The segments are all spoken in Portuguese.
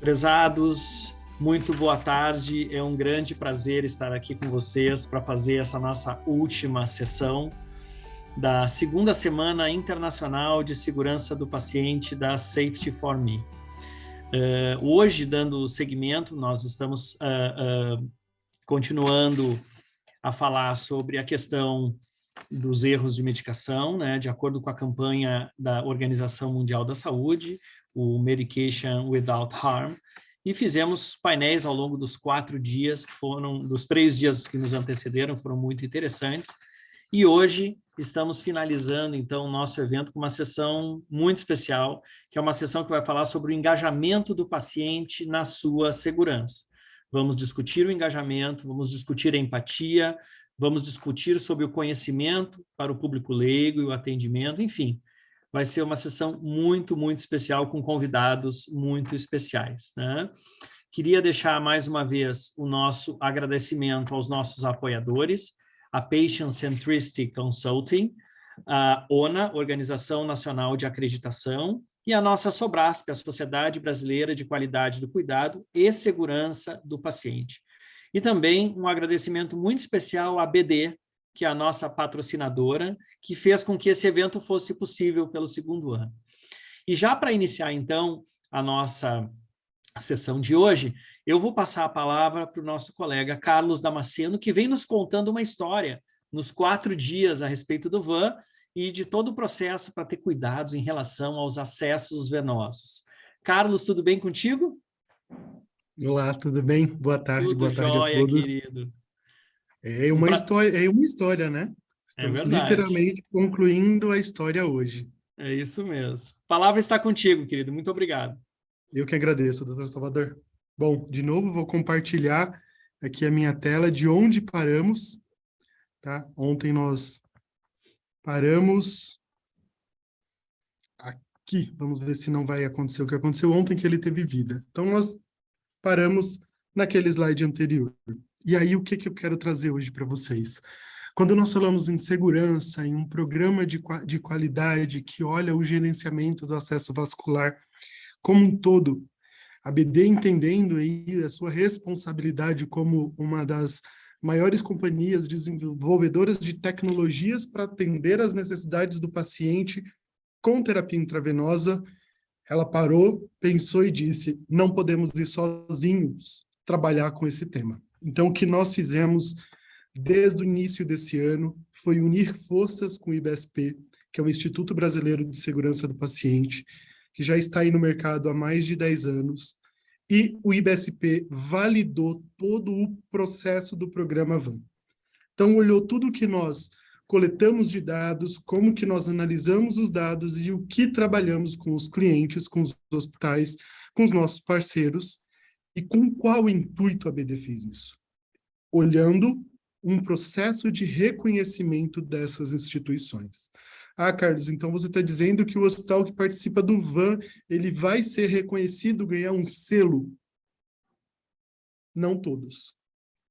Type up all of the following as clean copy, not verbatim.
Prezados, muito boa tarde. É um grande prazer estar aqui com vocês para fazer essa nossa última sessão da segunda Semana Internacional de Segurança do Paciente da Safety for Me. Hoje, dando seguimento, nós estamos continuando a falar sobre a questão dos erros de medicação, né, de acordo com a campanha da Organização Mundial da Saúde, o Medication Without Harm, e fizemos painéis ao longo dos 4 dias, que foram, dos 3 dias que nos antecederam, foram muito interessantes, e hoje estamos finalizando, então, o nosso evento com uma sessão muito especial, que é uma sessão que vai falar sobre o engajamento do paciente na sua segurança. Vamos discutir o engajamento, vamos discutir a empatia, vamos discutir sobre o conhecimento para o público leigo e o atendimento, enfim, vai ser uma sessão muito, muito especial com convidados muito especiais, né? Queria deixar mais uma vez o nosso agradecimento aos nossos apoiadores, a Patient Centricity Consulting, a ONA, Organização Nacional de Acreditação, e a nossa SOBRASP, a Sociedade Brasileira de Qualidade do Cuidado e Segurança do Paciente. E também um agradecimento muito especial à BD, que é a nossa patrocinadora, que fez com que esse evento fosse possível pelo 2º ano. E já para iniciar, então, a nossa sessão de hoje, eu vou passar a palavra para o nosso colega Carlos Damasceno, que vem nos contando uma história nos 4 dias a respeito do VAN e de todo o processo para ter cuidados em relação aos acessos venosos. Carlos, tudo bem contigo? Olá, tudo bem? Boa tarde a Jóia, todos. querido. É uma história, né? É Estamos verdade. literalmente concluindo a história hoje. É isso mesmo. A palavra está contigo, querido. Muito obrigado. Eu que agradeço, doutor Salvador. Bom, de novo vou compartilhar aqui a minha tela de onde paramos, tá? Ontem nós paramos aqui. Vamos ver se não vai acontecer o que aconteceu ontem, que ele teve vida. Então nós paramos naquele slide anterior. E aí, o que eu quero trazer hoje para vocês? Quando nós falamos em segurança, em um programa de qualidade que olha o gerenciamento do acesso vascular como um todo, a BD entendendo aí a sua responsabilidade como uma das maiores companhias desenvolvedoras de tecnologias para atender as necessidades do paciente com terapia intravenosa, ela parou, pensou e disse, não podemos ir sozinhos trabalhar com esse tema. Então, o que nós fizemos desde o início desse ano foi unir forças com o IBSP, que é o Instituto Brasileiro de Segurança do Paciente, que já está aí no mercado há mais de 10 anos, e o IBSP validou todo o processo do programa VAN. Então, olhou tudo que nós coletamos de dados, como que nós analisamos os dados e o que trabalhamos com os clientes, com os hospitais, com os nossos parceiros, e com qual intuito a BD fez isso? Olhando um processo de reconhecimento dessas instituições. Ah, Carlos, então você está dizendo que o hospital que participa do VAN, ele vai ser reconhecido, ganhar um selo? Não todos.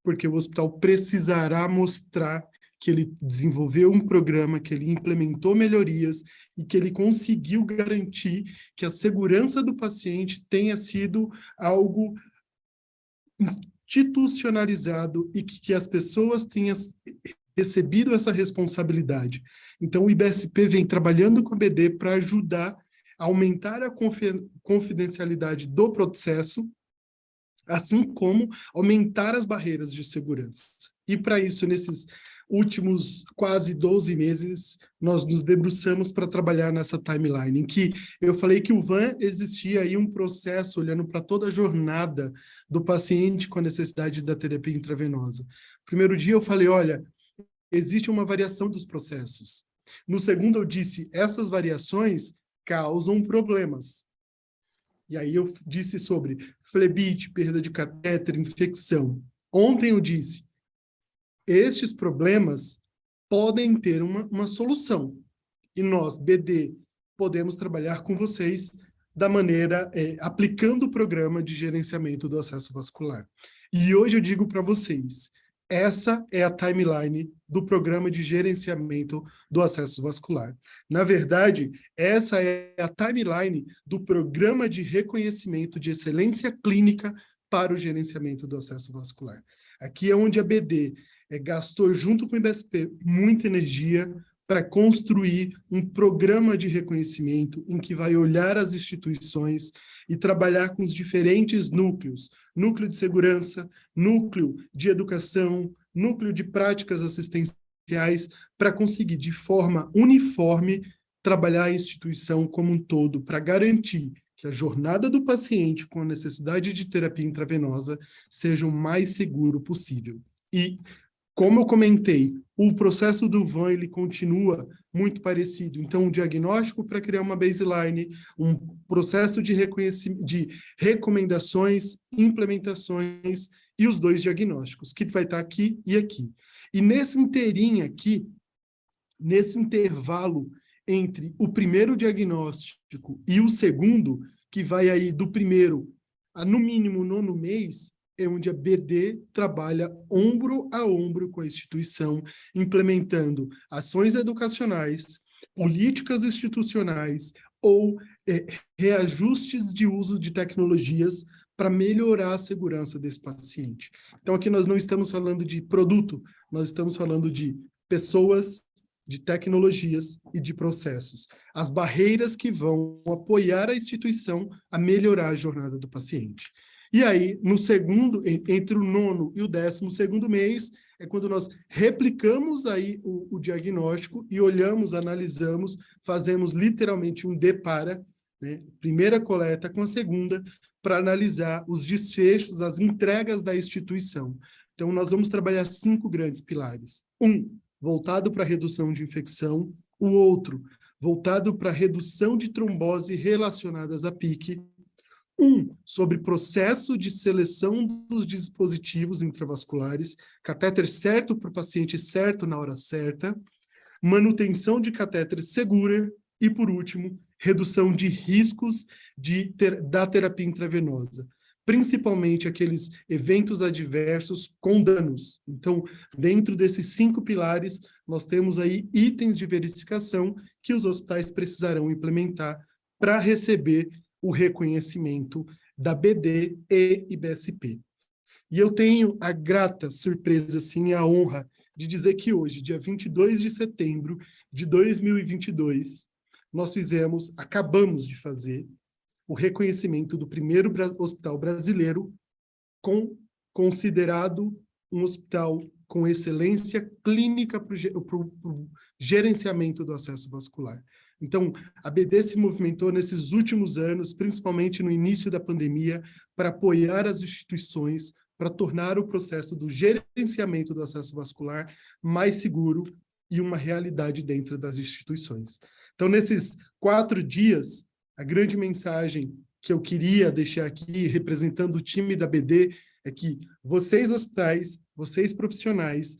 Porque o hospital precisará mostrar que ele desenvolveu um programa, que ele implementou melhorias e que ele conseguiu garantir que a segurança do paciente tenha sido algo institucionalizado e que as pessoas tenham recebido essa responsabilidade. Então, o IBSP vem trabalhando com a BD para ajudar a aumentar a confidencialidade do processo, assim como aumentar as barreiras de segurança. E para isso, nesses últimos quase 12 meses, nós nos debruçamos para trabalhar nessa timeline, em que eu falei que o VAN existia aí um processo olhando para toda a jornada do paciente com a necessidade da terapia intravenosa. Primeiro dia eu falei, olha, existe uma variação dos processos. No segundo eu disse, essas variações causam problemas. E aí eu disse sobre flebite, perda de catéter, infecção. Ontem eu disse, estes problemas podem ter uma solução. E nós, BD, podemos trabalhar com vocês da maneira, aplicando o programa de gerenciamento do acesso vascular. E hoje eu digo para vocês, Essa é a timeline do Programa de Gerenciamento do Acesso Vascular. Na verdade, essa é a timeline do Programa de Reconhecimento de Excelência Clínica para o Gerenciamento do Acesso Vascular. Aqui é onde a BD gastou, junto com o IBSP, muita energia para construir um programa de reconhecimento em que vai olhar as instituições e trabalhar com os diferentes núcleos, núcleo de segurança, núcleo de educação, núcleo de práticas assistenciais, para conseguir, de forma uniforme, trabalhar a instituição como um todo, para garantir que a jornada do paciente com a necessidade de terapia intravenosa seja o mais seguro possível. E, como eu comentei, o processo do VAN ele continua muito parecido. Então, um diagnóstico para criar uma baseline, um processo de reconhecimento, de recomendações, implementações e os 2 diagnósticos, que vai estar aqui e aqui. E nesse inteirinho aqui, nesse intervalo entre o primeiro diagnóstico e o segundo, que vai aí do primeiro a, no mínimo, 9º mês, é onde a BD trabalha ombro a ombro com a instituição, implementando ações educacionais, políticas institucionais ou reajustes de uso de tecnologias para melhorar a segurança desse paciente. Então, aqui nós não estamos falando de produto, nós estamos falando de pessoas, de tecnologias e de processos. As barreiras que vão apoiar a instituição a melhorar a jornada do paciente. E aí, no segundo, entre o 9º e o 12º mês, é quando nós replicamos aí o diagnóstico e olhamos, analisamos, fazemos literalmente um depara, né? Primeira coleta com a segunda, para analisar os desfechos, as entregas da instituição. Então, nós vamos trabalhar 5 grandes pilares. Voltado para a redução de infecção. O outro, voltado para a redução de trombose relacionadas a PIC. Sobre processo de seleção dos dispositivos intravasculares, catéter certo para o paciente certo na hora certa, manutenção de catéter segura e, por último, redução de riscos da terapia intravenosa, principalmente aqueles eventos adversos com danos. Então, dentro desses 5 pilares, nós temos aí itens de verificação que os hospitais precisarão implementar para receber o reconhecimento da BD e IBSP. E eu tenho a grata surpresa, sim, a honra de dizer que hoje, dia 22 de setembro de 2022, nós acabamos de fazer o reconhecimento do primeiro hospital brasileiro considerado um hospital com excelência clínica para o gerenciamento do acesso vascular. Então, a BD se movimentou nesses últimos anos, principalmente no início da pandemia, para apoiar as instituições, para tornar o processo do gerenciamento do acesso vascular mais seguro e uma realidade dentro das instituições. Então, nesses 4 dias, a grande mensagem que eu queria deixar aqui, representando o time da BD, é que vocês hospitais, vocês profissionais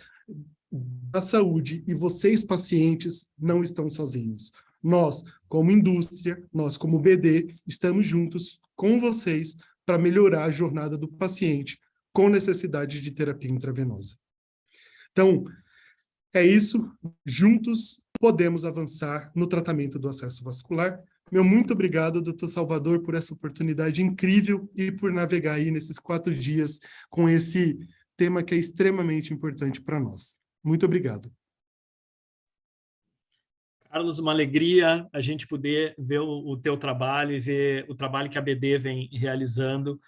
da saúde e vocês pacientes não estão sozinhos. Nós, como indústria, nós como BD, estamos juntos com vocês para melhorar a jornada do paciente com necessidade de terapia intravenosa. Então, é isso. Juntos podemos avançar no tratamento do acesso vascular. Meu muito obrigado, Dr. Salvador, por essa oportunidade incrível e por navegar aí nesses 4 dias com esse tema que é extremamente importante para nós. Muito obrigado. Carlos, uma alegria a gente poder ver o teu trabalho e ver o trabalho que a BD vem realizando,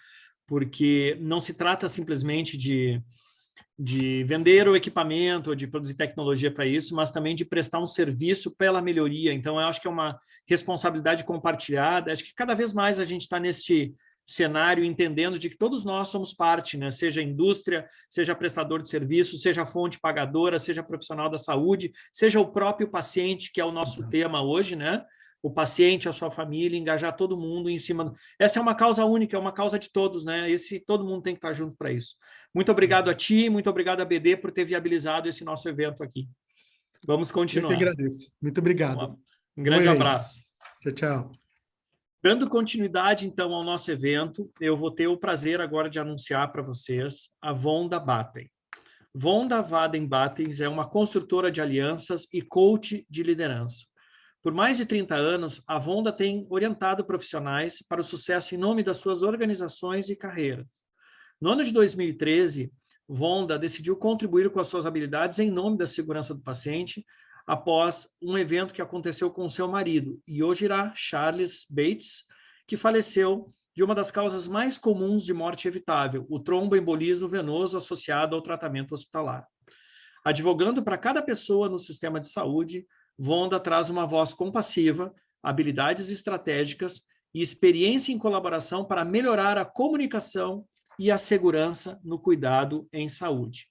porque não se trata simplesmente de vender o equipamento, ou de produzir tecnologia para isso, mas também de prestar um serviço pela melhoria. Então, eu acho que é uma responsabilidade compartilhada. Acho que cada vez mais a gente está neste cenário entendendo de que todos nós somos parte, né? Seja indústria, seja prestador de serviço, seja fonte pagadora, seja profissional da saúde, seja o próprio paciente, que é o nosso tema hoje, né? O paciente, a sua família, engajar todo mundo em cima. Essa é uma causa única, é uma causa de todos, né? Todo mundo tem que estar junto para isso. Muito obrigado a ti, muito obrigado a BD por ter viabilizado esse nosso evento aqui. Vamos continuar. Eu que agradeço. Muito obrigado. Um grande abraço. Tchau, tchau. Dando continuidade, então, ao nosso evento, eu vou ter o prazer agora de anunciar para vocês a Vonda Batten. Vonda Waden-Battens é uma construtora de alianças e coach de liderança. Por mais de 30 anos, a Vonda tem orientado profissionais para o sucesso em nome das suas organizações e carreiras. No ano de 2013, Vonda decidiu contribuir com as suas habilidades em nome da segurança do paciente após um evento que aconteceu com seu marido, Yojira Charles Bates, que faleceu de uma das causas mais comuns de morte evitável, o tromboembolismo venoso associado ao tratamento hospitalar. Advogando para cada pessoa no sistema de saúde, Vonda traz uma voz compassiva, habilidades estratégicas e experiência em colaboração para melhorar a comunicação e a segurança no cuidado em saúde.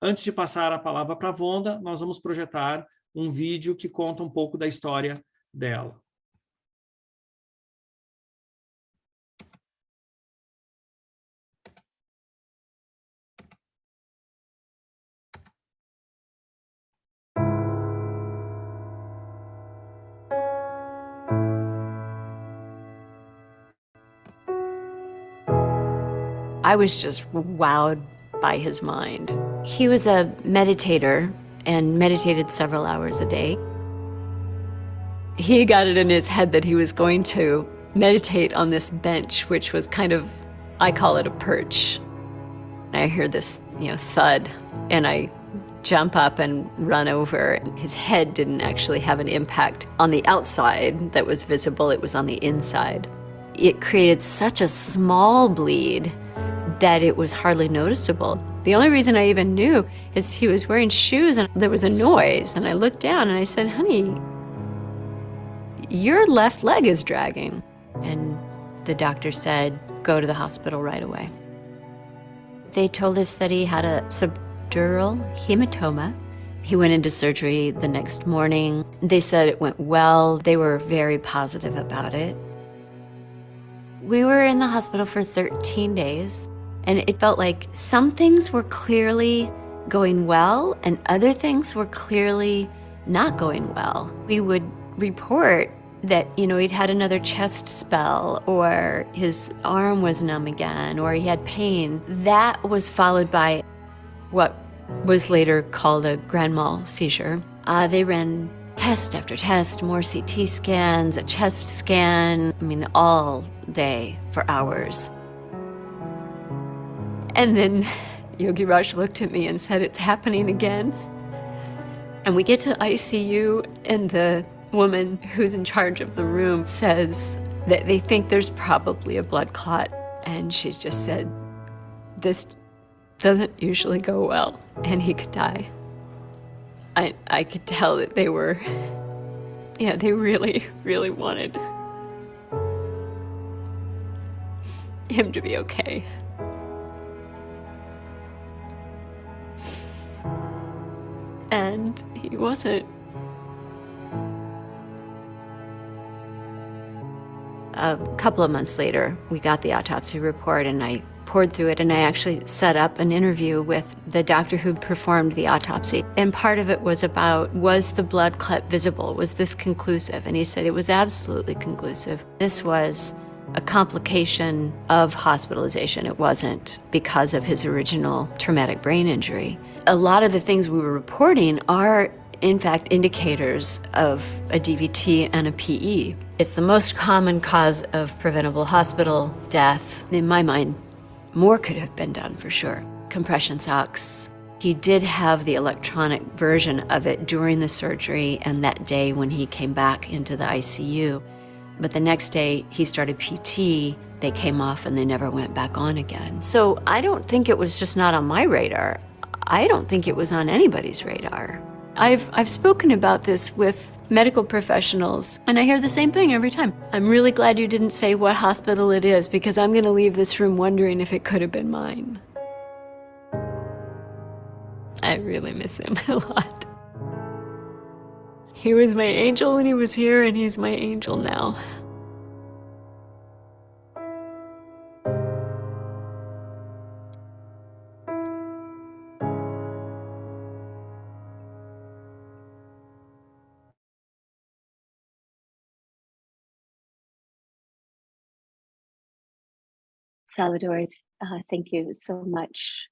Antes de passar a palavra para a Vonda, nós vamos projetar um vídeo que conta um pouco da história dela. I was just wowed by his mind. He was a meditator and meditated several hours a day. He got it in his head that he was going to meditate on this bench, which was kind of, I call it a perch. I hear this, thud, and I jump up and run over. His head didn't actually have an impact on the outside that was visible, it was on the inside. It created such a small bleed that it was hardly noticeable. The only reason I even knew is he was wearing shoes and there was a noise, and I looked down and I said, "Honey, your left leg is dragging." And the doctor said, "Go to the hospital right away." They told us that he had a subdural hematoma. He went into surgery the next morning. They said it went well. They were very positive about it. We were in the hospital for 13 days, and it felt like some things were clearly going well and other things were clearly not going well. We would report that, he'd had another chest spell, or his arm was numb again, or he had pain. That was followed by what was later called a grand mal seizure. They ran test after test, more CT scans, a chest scan, all day for hours. And then Yogi Raj looked at me and said, "It's happening again." And we get to ICU, and the woman who's in charge of the room says that they think there's probably a blood clot. And she just said, "This doesn't usually go well, and he could die." I could tell that they were, they really, really wanted him to be okay. And he wasn't. A couple of months later, we got the autopsy report, and I poured through it, and I actually set up an interview with the doctor who performed the autopsy. And part of it was about, was the blood clot visible? Was this conclusive? And he said it was absolutely conclusive. This was a complication of hospitalization. It wasn't because of his original traumatic brain injury. A lot of the things we were reporting are, in fact, indicators of a DVT and a PE. It's the most common cause of preventable hospital death. In my mind, more could have been done for sure. Compression socks. He did have the electronic version of it during the surgery and that day when he came back into the ICU. But the next day he started PT, they came off and they never went back on again. So I don't think it was just not on my radar. I don't think it was on anybody's radar. I've spoken about this with medical professionals, and I hear the same thing every time. "I'm really glad you didn't say what hospital it is, because I'm gonna leave this room wondering if it could have been mine." I really miss him a lot. He was my angel when he was here, and he's my angel now. Salvador, thank you so much.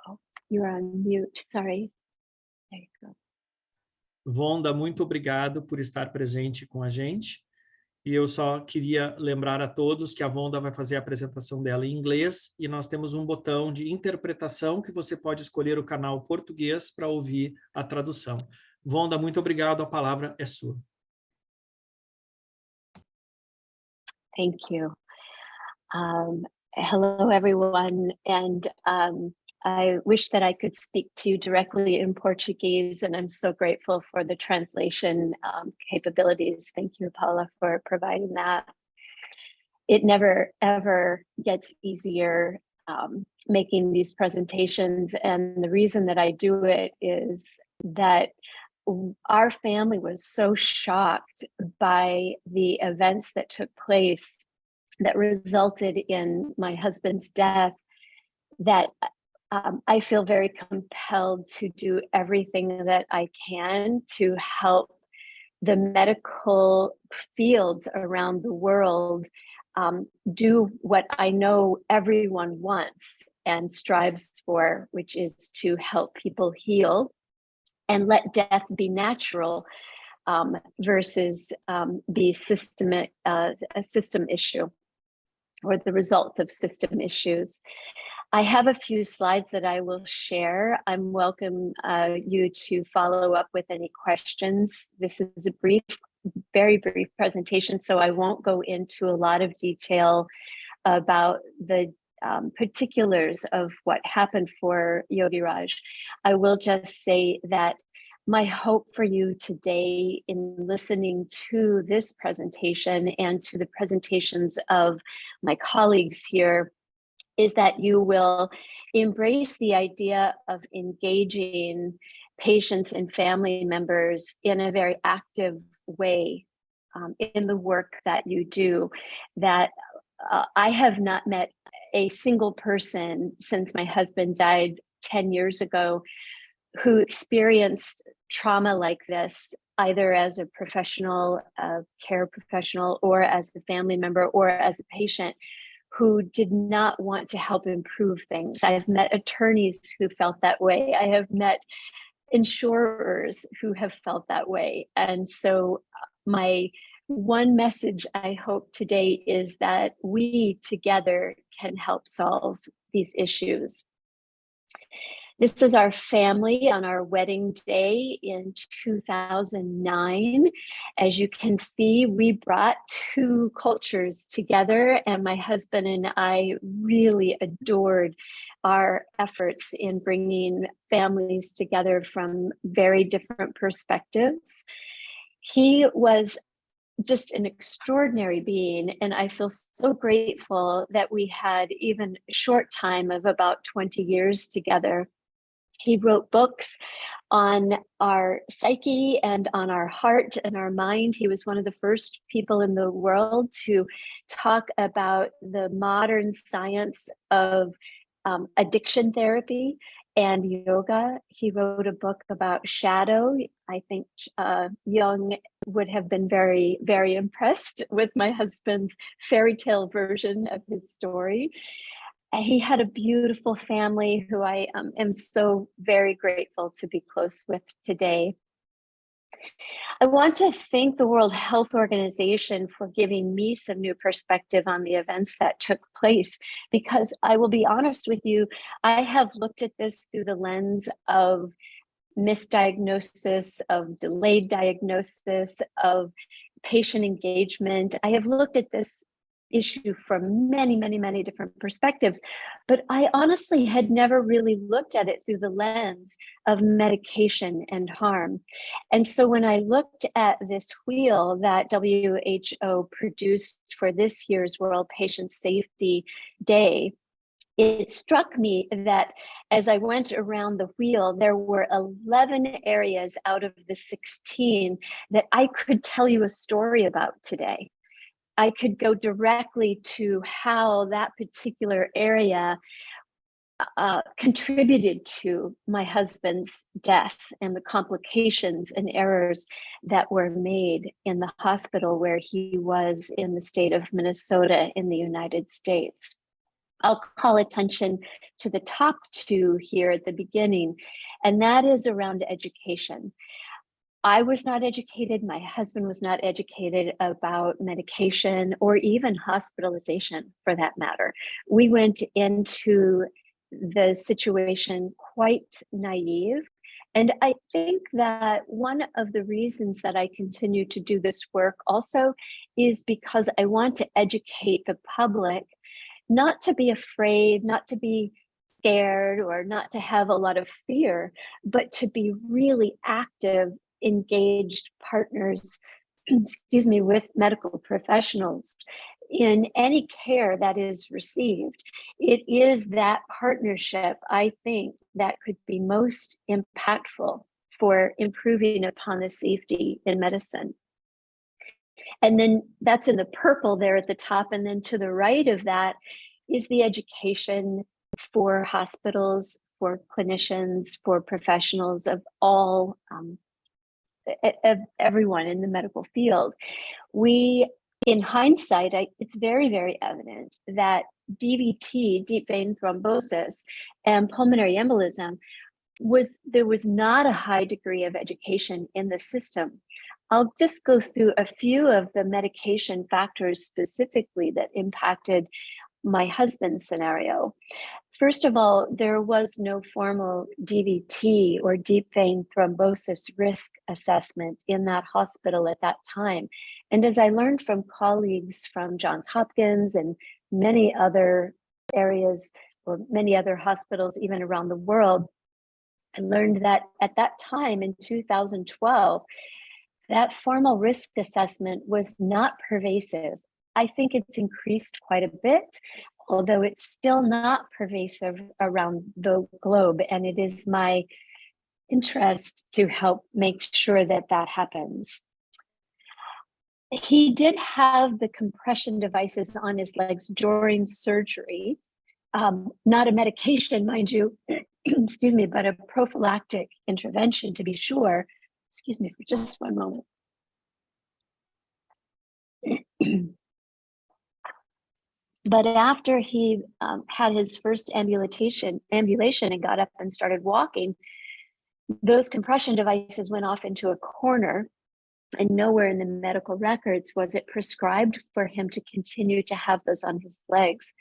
Oh, You're on mute, sorry. There you go. Vonda, muito obrigado por estar presente com a gente. E eu só queria lembrar a todos que a Vonda vai fazer a apresentação dela em inglês e nós temos um botão de interpretação que você pode escolher o canal português para ouvir a tradução. Vonda, muito obrigado. A palavra é sua. Thank you. Hello, everyone. And I wish that I could speak to you directly in Portuguese, and I'm so grateful for the translation capabilities. Thank you, Paula, for providing that. It never, ever gets easier making these presentations. And the reason that I do it is that our family was so shocked by the events that took place that resulted in my husband's death that I feel very compelled to do everything that I can to help the medical fields around the world do what I know everyone wants and strives for, which is to help people heal and let death be natural versus be a system issue or the result of system issues. I have a few slides that I will share. I'm welcome you to follow up with any questions. This is a brief, very brief presentation, so I won't go into a lot of detail about the particulars of what happened for Yogiraj. I will just say that my hope for you today in listening to this presentation and to the presentations of my colleagues here is that you will embrace the idea of engaging patients and family members in a very active way in the work that you do. That I have not met a single person since my husband died 10 years ago who experienced trauma like this, either as a professional, care professional, or as a family member, or as a patient, who did not want to help improve things. I've met attorneys who felt that way. I have met insurers who have felt that way. And so my one message I hope today is that we together can help solve these issues. This is our family on our wedding day in 2009. As you can see, we brought two cultures together, and my husband and I really adored our efforts in bringing families together from very different perspectives. He was just an extraordinary being, and I feel so grateful that we had even a short time of about 20 years together. He wrote books on our psyche and on our heart and our mind. He was one of the first people in the world to talk about the modern science of addiction therapy and yoga. He wrote a book about shadow. I think Jung would have been very, very impressed with my husband's fairy tale version of his story. He had a beautiful family who I am so very grateful to be close with today. I want to thank the World Health Organization for giving me some new perspective on the events that took place, because I will be honest with you, I have looked at this through the lens of misdiagnosis, of delayed diagnosis, of patient engagement. I have looked at this issue from many, many, many different perspectives, but I honestly had never really looked at it through the lens of medication and harm. And so when I looked at this wheel that WHO produced for this year's World Patient Safety Day, it struck me that as I went around the wheel, there were 11 areas out of the 16 that I could tell you a story about today. I could go directly to how that particular area contributed to my husband's death and the complications and errors that were made in the hospital where he was in the state of Minnesota in the United States. I'll call attention to the top two here at the beginning, and that is around education. I was not educated, my husband was not educated about medication or even hospitalization for that matter. We went into the situation quite naive. And I think that one of the reasons that I continue to do this work also is because I want to educate the public, not to be afraid, not to be scared, or not to have a lot of fear, but to be really active, engaged partners, excuse me, with medical professionals in any care that is received. It is that partnership, I think, that could be most impactful for improving upon the safety in medicine. And then that's in the purple there at the top. And then to the right of that is the education for hospitals, for clinicians, for professionals of all, everyone in the medical field. We, in hindsight, it's very, very evident that DVT, deep vein thrombosis, and pulmonary embolism there was not a high degree of education in the system. I'll just go through a few of the medication factors specifically that impacted my husband's scenario. First of all, there was no formal DVT or deep vein thrombosis risk assessment in that hospital at that time. And as I learned from colleagues from Johns Hopkins and many other areas or many other hospitals, even around the world, I learned that at that time in 2012, that formal risk assessment was not pervasive. I think it's increased quite a bit, although it's still not pervasive around the globe. And it is my interest to help make sure that that happens. He did have the compression devices on his legs during surgery, not a medication, mind you, excuse me, but a prophylactic intervention to be sure. Excuse me for just one moment. But after he had his first ambulation and got up and started walking, those compression devices went off into a corner, and nowhere in the medical records was it prescribed for him to continue to have those on his legs.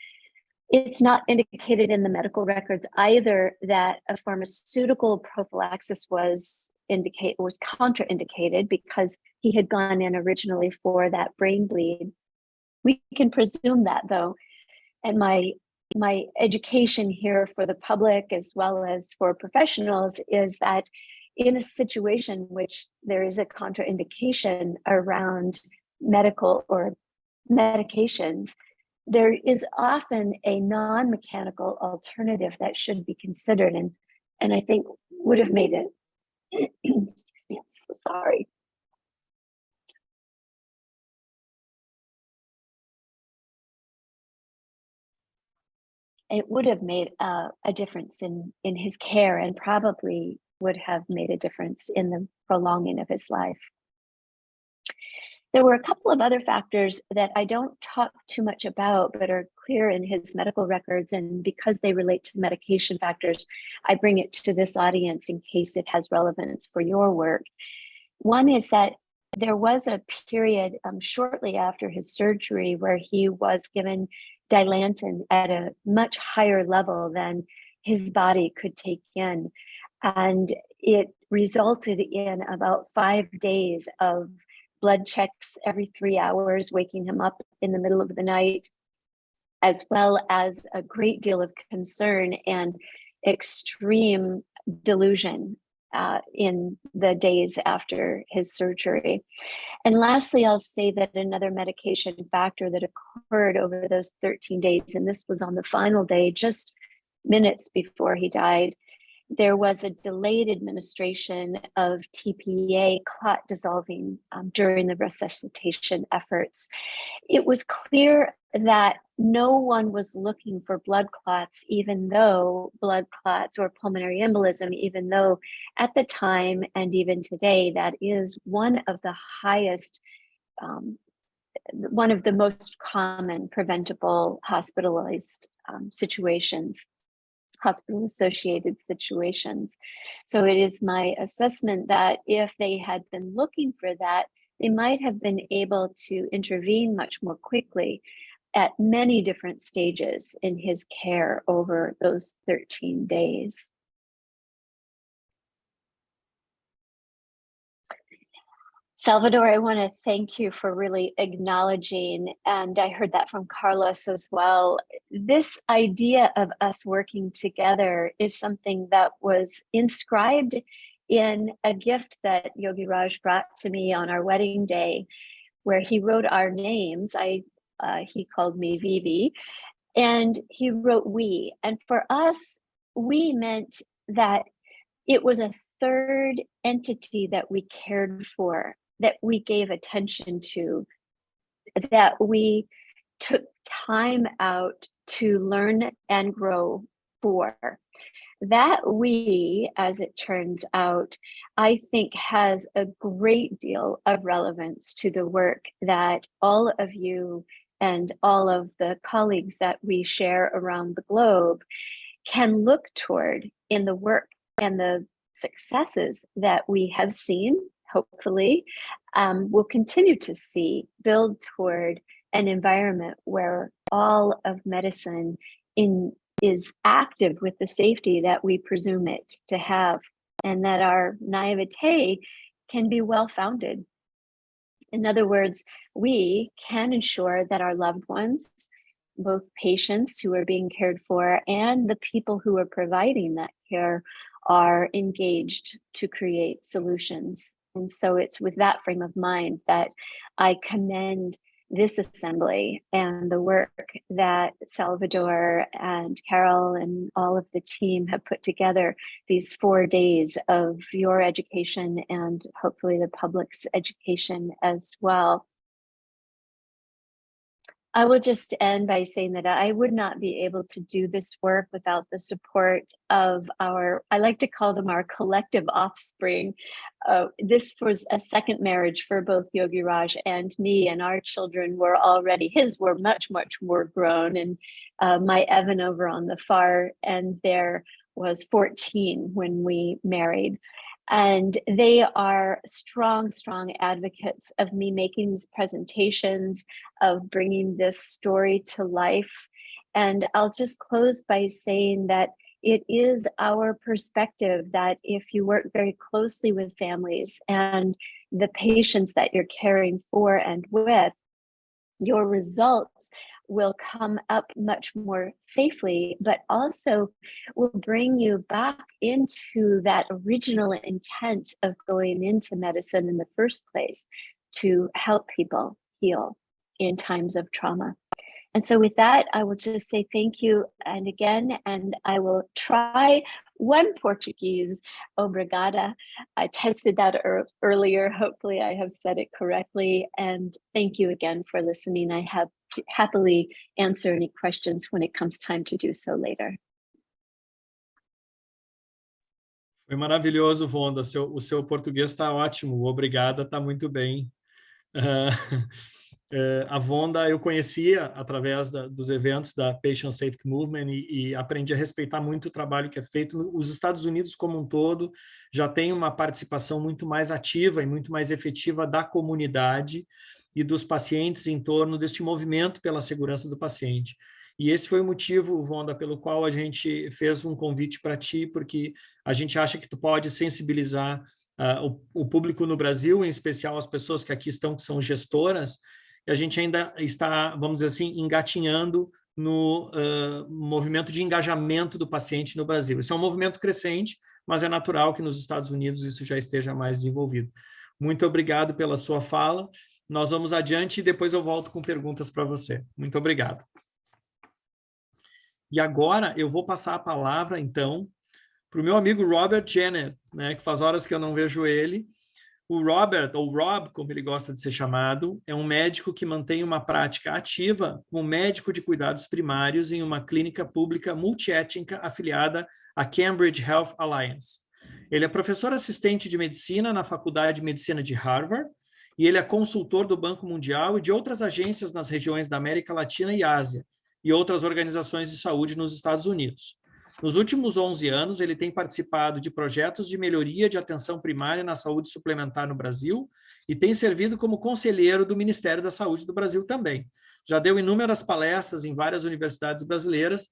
It's not indicated in the medical records either that a pharmaceutical prophylaxis was contraindicated because he had gone in originally for that brain bleed. We can presume that though. And my education here for the public as well as for professionals is that in a situation which there is a contraindication around medical or medications, there is often a non-mechanical alternative that should be considered, and I think would have made it, excuse me, I'm so sorry. It would have made a difference in his care, and probably would have made a difference in the prolonging of his life. There were a couple of other factors that I don't talk too much about, but are clear in his medical records. And because they relate to medication factors, I bring it to this audience in case it has relevance for your work. One is that there was a period shortly after his surgery where he was given Dilantin at a much higher level than his body could take in. And it resulted in about 5 days of blood checks every 3 hours, waking him up in the middle of the night, as well as a great deal of concern and extreme delusion in the days after his surgery. And lastly, I'll say that another medication factor that occurred over those 13 days, and this was on the final day, just minutes before he died, there was a delayed administration of TPA clot dissolving during the resuscitation efforts. It was clear that no one was looking for blood clots, even though blood clots or pulmonary embolism, even though at the time and even today, that is one of the highest one of the most common preventable hospitalized situations, hospital-associated situations. So it is my assessment that if they had been looking for that, they might have been able to intervene much more quickly at many different stages in his care over those 13 days. Salvador, I want to thank you for really acknowledging, and I heard that from Carlos as well, this idea of us working together is something that was inscribed in a gift that Yogi Raj brought to me on our wedding day, where he wrote our names. He called me Vivi, and he wrote we. And for us, we meant that it was a third entity that we cared for, that we gave attention to, that we took time out to learn and grow for. That we, as it turns out, I think has a great deal of relevance to the work that all of you and all of the colleagues that we share around the globe can look toward in the work and the successes that we have seen, hopefully, will continue to see, build toward an environment where all of medicine is active with the safety that we presume it to have, and that our naivete can be well-founded. In other words, we can ensure that our loved ones, both patients who are being cared for and the people who are providing that care, are engaged to create solutions. And so it's with that frame of mind that I commend this assembly and the work that Salvador and Carol and all of the team have put together, these 4 days of your education and hopefully the public's education as well. I will just end by saying that I would not be able to do this work without the support of our, I like to call them our collective offspring. This was a second marriage for both Yogi Raj and me, and our children were already, his were much, much more grown. And my Evan over on the far end there was 14 when we married. And they are strong, strong advocates of me making these presentations, of bringing this story to life. And I'll just close by saying that it is our perspective that if you work very closely with families and the patients that you're caring for and with, your results will come up much more safely, but also will bring you back into that original intent of going into medicine in the first place, to help people heal in times of trauma. And so with that, I will just say thank you and again, and I will try one Portuguese, obrigada. I tested that earlier. Hopefully I have said it correctly. And thank you again for listening. I have to happily answer any questions when it comes time to do so later. Foi maravilhoso, Vonda. O seu português está ótimo. Obrigada, está muito bem. A Vonda eu conhecia através dos eventos da Patient Safety Movement e aprendi a respeitar muito o trabalho que é feito. Os Estados Unidos como um todo já tem uma participação muito mais ativa e muito mais efetiva da comunidade e dos pacientes em torno deste movimento pela segurança do paciente. E esse foi o motivo, Vonda, pelo qual a gente fez um convite para ti, porque a gente acha que tu pode sensibilizar o público no Brasil, em especial as pessoas que aqui estão, que são gestoras, e a gente ainda está, vamos dizer assim, engatinhando no movimento de engajamento do paciente no Brasil. Isso é um movimento crescente, mas é natural que nos Estados Unidos isso já esteja mais desenvolvido. Muito obrigado pela sua fala. Nós vamos adiante e depois eu volto com perguntas para você. Muito obrigado. E agora eu vou passar a palavra, então, para o meu amigo Robert Jenner, né, que faz horas que eu não vejo ele. O Robert, ou Rob, como ele gosta de ser chamado, é um médico que mantém uma prática ativa como médico de cuidados primários em uma clínica pública multiétnica afiliada à Cambridge Health Alliance. Ele é professor assistente de medicina na Faculdade de Medicina de Harvard e ele é consultor do Banco Mundial e de outras agências nas regiões da América Latina e Ásia, e outras organizações de saúde nos Estados Unidos. Nos últimos 11 anos, ele tem participado de projetos de melhoria de atenção primária na saúde suplementar no Brasil e tem servido como conselheiro do Ministério da Saúde do Brasil também. Já deu inúmeras palestras em várias universidades brasileiras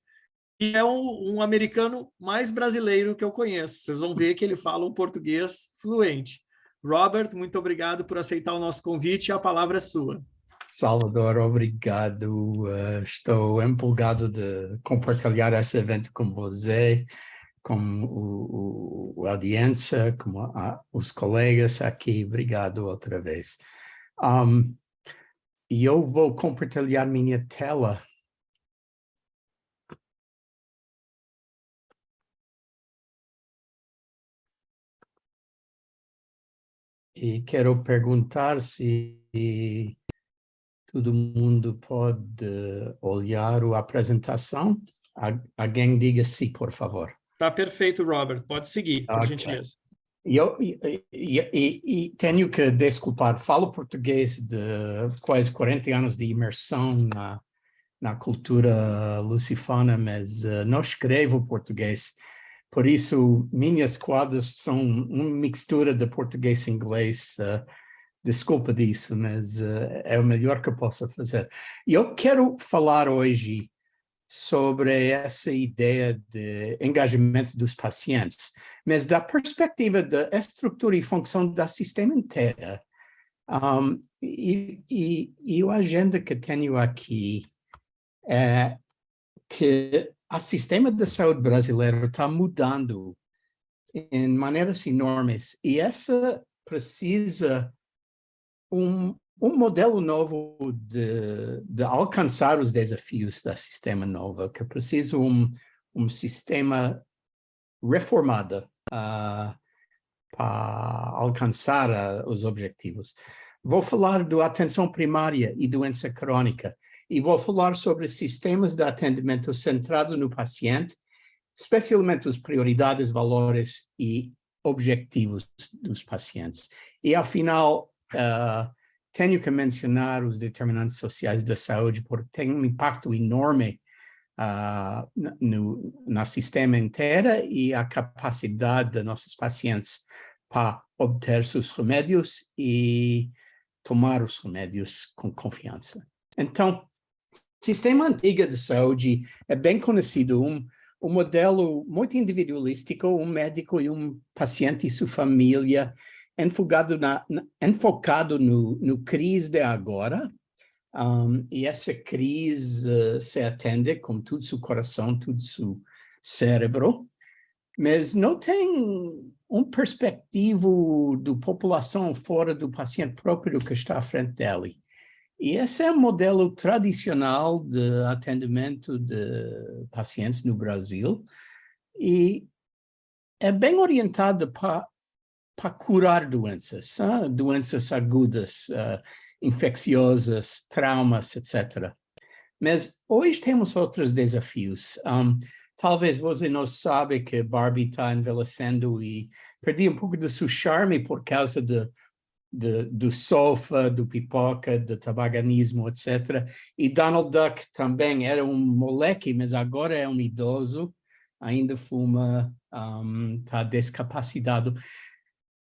e é um americano mais brasileiro que eu conheço. Vocês vão ver que ele fala um português fluente. Robert, muito obrigado por aceitar o nosso convite. A palavra é sua. Salvador, obrigado. Estou empolgado de compartilhar esse evento com você, com a audiência, com os colegas aqui. Obrigado outra vez. E eu vou compartilhar minha tela. E quero perguntar se todo mundo pode olhar a apresentação. Alguém diga sim, por favor. Tá perfeito, Robert. Pode seguir, por gentileza. E tenho que desculpar, falo português de quase 40 anos de imersão na cultura lusifana, mas não escrevo português. Por isso, minhas quadras são uma mistura de português e inglês. Desculpa disso, mas é o melhor que eu posso fazer. E eu quero falar hoje sobre essa ideia de engajamento dos pacientes, mas da perspectiva da estrutura e função do sistema inteiro. E a agenda que tenho aqui é que o sistema de saúde brasileiro está mudando em maneiras enormes, e essa precisa um modelo novo de alcançar os desafios do sistema novo, que precisa um sistema reformado para alcançar os objetivos. Vou falar da atenção primária e doença crônica, e vou falar sobre sistemas de atendimento centrado no paciente, especialmente as prioridades, valores e objetivos dos pacientes. E, afinal, tenho que mencionar os determinantes sociais da saúde, porque tem um impacto enorme no sistema inteiro e a capacidade de nossos pacientes para obter seus remédios e tomar os remédios com confiança. Então, o sistema antigo de saúde é bem conhecido, um modelo muito individualístico, um médico e um paciente e sua família, enfocado no crise de agora, e essa crise se atende com todo o seu coração, todo o seu cérebro, mas não tem perspectivo da população fora do paciente próprio que está à frente dele. E esse é um modelo tradicional de atendimento de pacientes no Brasil, e é bem orientado para curar doenças, doenças agudas, infecciosas, traumas, etc. Mas hoje temos outros desafios. Talvez você não sabe que Barbie está envelhecendo e perdi um pouco do seu charme por causa do sofá, do pipoca, do tabaganismo, etc. E Donald Duck também era um moleque, mas agora é um idoso, ainda fuma, está descapacitado.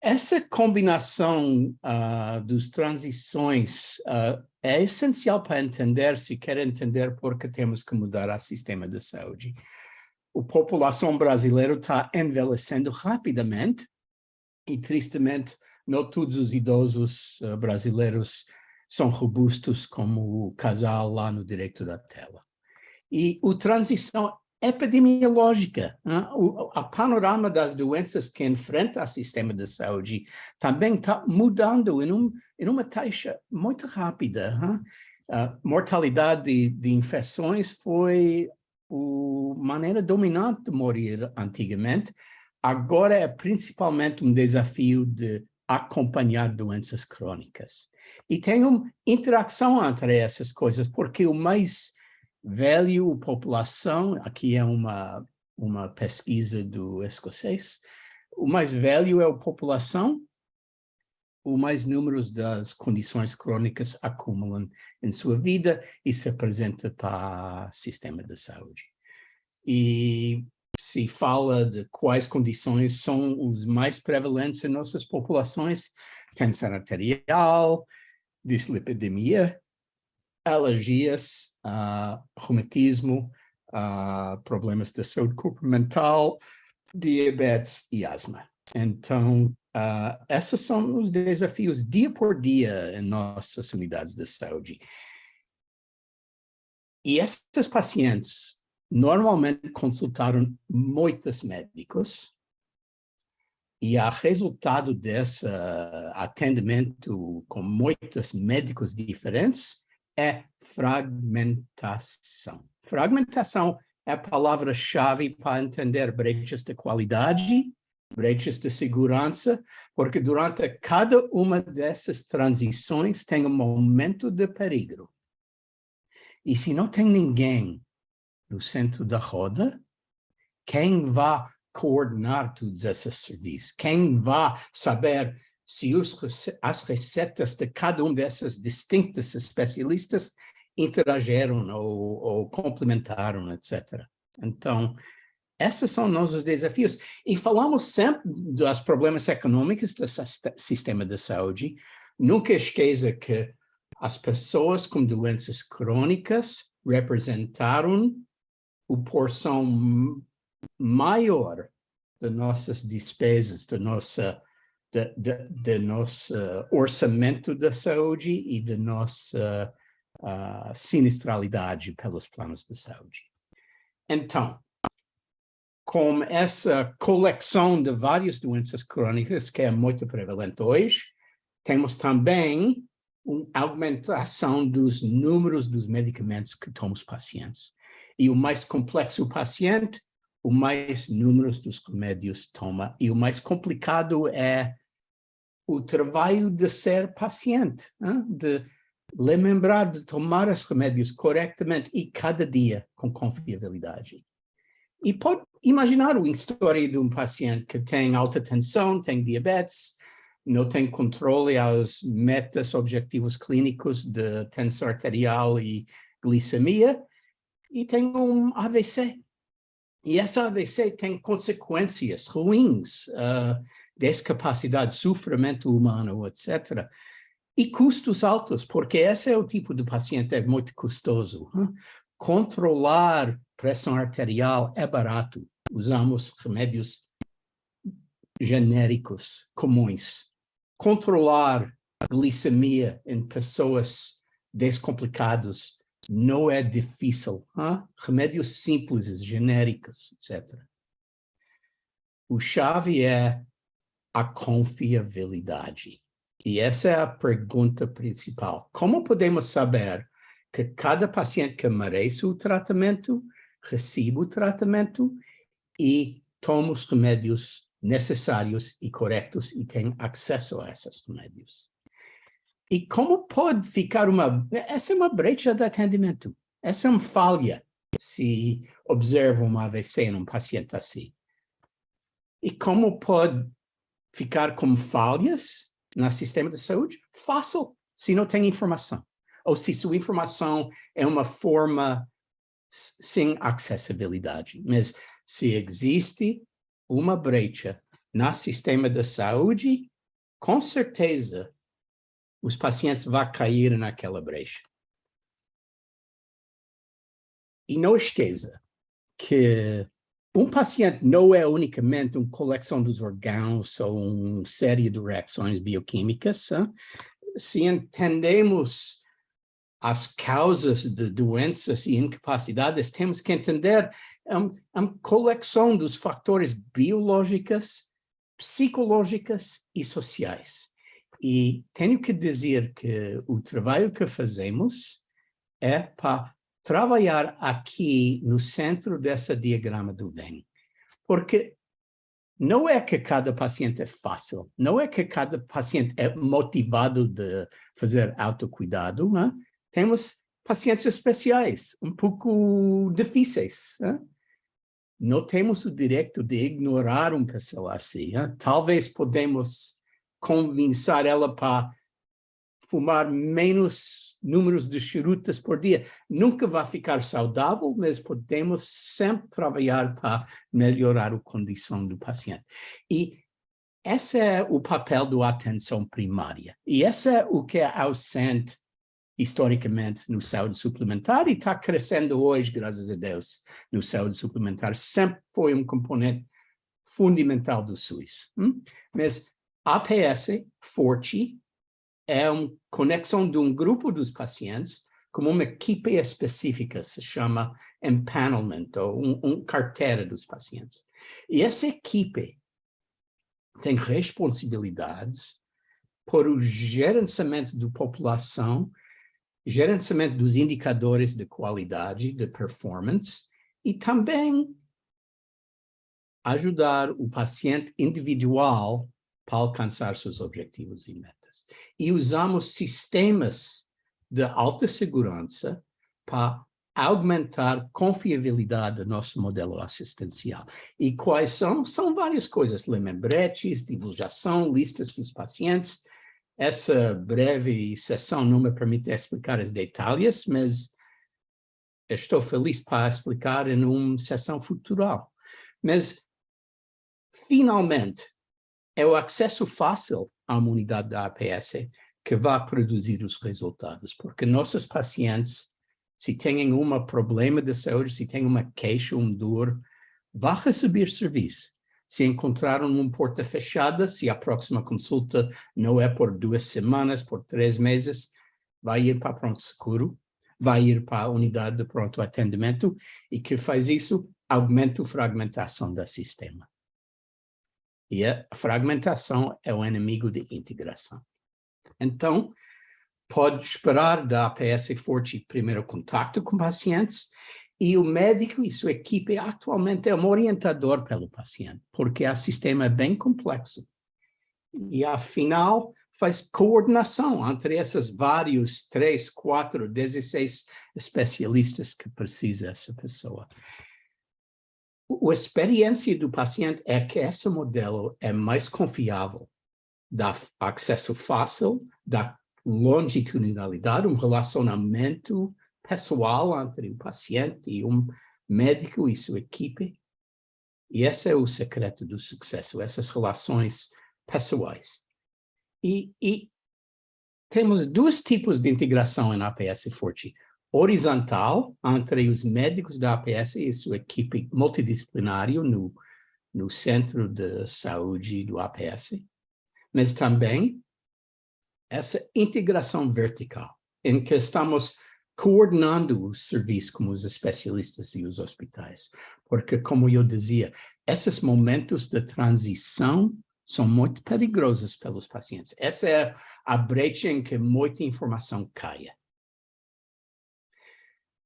Essa combinação das transições é essencial para entender, se quer entender por que temos que mudar o sistema de saúde. A população brasileira está envelhecendo rapidamente e, tristemente, não todos os idosos brasileiros são robustos como o casal lá no direito da tela. E a transição epidemiológica, o panorama das doenças que enfrenta o sistema de saúde também está mudando em uma taxa muito rápida. A mortalidade de infecções foi a maneira dominante de morrer antigamente. Agora é principalmente um desafio de acompanhar doenças crônicas. E tem uma interação entre essas coisas, porque o mais velho, a população, aqui é uma pesquisa do escocês, o mais velho é a população, o mais números das condições crônicas acumulam em sua vida e se apresenta para o sistema de saúde. E se fala de quais condições são os mais prevalentes em nossas populações: tensão arterial, dislipidemia, alergias, reumatismo, problemas de saúde comportamental, diabetes e asma. Então, esses são os desafios dia por dia em nossas unidades de saúde. E esses pacientes normalmente consultaram muitos médicos, e o resultado desse atendimento com muitos médicos diferentes é fragmentação. Fragmentação é a palavra-chave para entender brechas de qualidade, brechas de segurança, porque durante cada uma dessas transições tem um momento de perigo. E se não tem ninguém no centro da roda, quem vai coordenar todos esses serviços? Quem vai saber se as receitas de cada um desses distintos especialistas interagiram ou complementaram, etc. Então, esses são nossos desafios. E falamos sempre dos problemas econômicos do sistema de saúde. Nunca esqueça que as pessoas com doenças crônicas representaram a porção maior de nossas despesas, do nosso orçamento da saúde e da nossa sinistralidade pelos planos de saúde. Então, com essa coleção de várias doenças crônicas que é muito prevalente hoje, temos também uma aumentação dos números dos medicamentos que tomam os pacientes. E o mais complexo o paciente, o mais números dos remédios toma. E o mais complicado é o trabalho de ser paciente, de lembrar de tomar os remédios corretamente e cada dia com confiabilidade. E pode imaginar a história de um paciente que tem alta tensão, tem diabetes, não tem controle aos metas objetivos clínicos de tensão arterial e glicemia, e tem um AVC. E essa AVC tem consequências ruins, descapacidade, sofrimento humano, etc. E custos altos, porque esse é o tipo de paciente é muito custoso. Controlar pressão arterial é barato. Usamos remédios genéricos, comuns. Controlar glicemia em pessoas descomplicadas não é difícil. Remédios simples, genéricos, etc. O chave é a confiabilidade. E essa é a pergunta principal. Como podemos saber que cada paciente que merece o tratamento, recebe o tratamento e toma os remédios necessários e corretos e tem acesso a esses remédios? E como pode ficar essa é uma brecha de atendimento, essa é uma falha se observa uma AVC em um paciente assim. E como pode ficar com falhas no sistema de saúde? Fácil, se não tem informação. Ou se sua informação é uma forma sem acessibilidade. Mas se existe uma brecha no sistema de saúde, com certeza os pacientes vão cair naquela brecha. E não esqueça que um paciente não é unicamente uma coleção dos órgãos ou uma série de reações bioquímicas. Se entendemos as causas de doenças e incapacidades, temos que entender a coleção dos fatores biológicos, psicológicos e sociais. E tenho que dizer que o trabalho que fazemos é para trabalhar aqui no centro desse diagrama do Venn. Porque não é que cada paciente é fácil, não é que cada paciente é motivado de fazer autocuidado, né? Temos pacientes especiais, um pouco difíceis. Não temos o direito de ignorar uma pessoa assim. Talvez podemos convencer ela para fumar menos números de charutas por dia. Nunca vai ficar saudável, mas podemos sempre trabalhar para melhorar a condição do paciente. E esse é o papel da atenção primária. E esse é o que é ausente historicamente no saúde suplementar e está crescendo hoje, graças a Deus, no saúde suplementar. Sempre foi um componente fundamental do SUS. Mas APS forte é uma conexão de um grupo dos pacientes com uma equipe específica, se chama empanelment, ou carteira dos pacientes. E essa equipe tem responsabilidades por o gerenciamento da população, gerenciamento dos indicadores de qualidade, de performance, e também ajudar o paciente individual para alcançar seus objetivos e metas. E usamos sistemas de alta segurança para aumentar a confiabilidade do nosso modelo assistencial. E quais são? São várias coisas, lembretes, divulgação, listas dos pacientes. Essa breve sessão não me permite explicar os detalhes, mas estou feliz para explicar em uma sessão futura. Mas, finalmente, é o acesso fácil à unidade da APS que vai produzir os resultados, porque nossos pacientes, se têm um problema de saúde, se têm uma queixa, dor, vão receber serviço. Se encontraram uma porta fechada, se a próxima consulta não é por 2 semanas, por 3 meses, vai ir para pronto seguro, vai ir para a unidade de pronto atendimento, e que faz isso, aumenta a fragmentação do sistema. E a fragmentação é o inimigo da integração. Então, pode esperar da APS forte primeiro contato com pacientes, e o médico e sua equipe atualmente é um orientador pelo paciente, porque o sistema é bem complexo. E, afinal, faz coordenação entre esses vários 3, 4, 16 especialistas que precisa essa pessoa. A experiência do paciente é que esse modelo é mais confiável, dá acesso fácil, dá longitudinalidade, um relacionamento pessoal entre o paciente e um médico e sua equipe. E esse é o secreto do sucesso, essas relações pessoais. E temos 2 tipos de integração em APS forte. Horizontal, entre os médicos da APS e sua equipe multidisciplinária no centro de saúde do APS, mas também essa integração vertical, em que estamos coordenando o serviço com os especialistas e os hospitais. Porque, como eu dizia, esses momentos de transição são muito perigosos pelos pacientes. Essa é a brecha em que muita informação cai.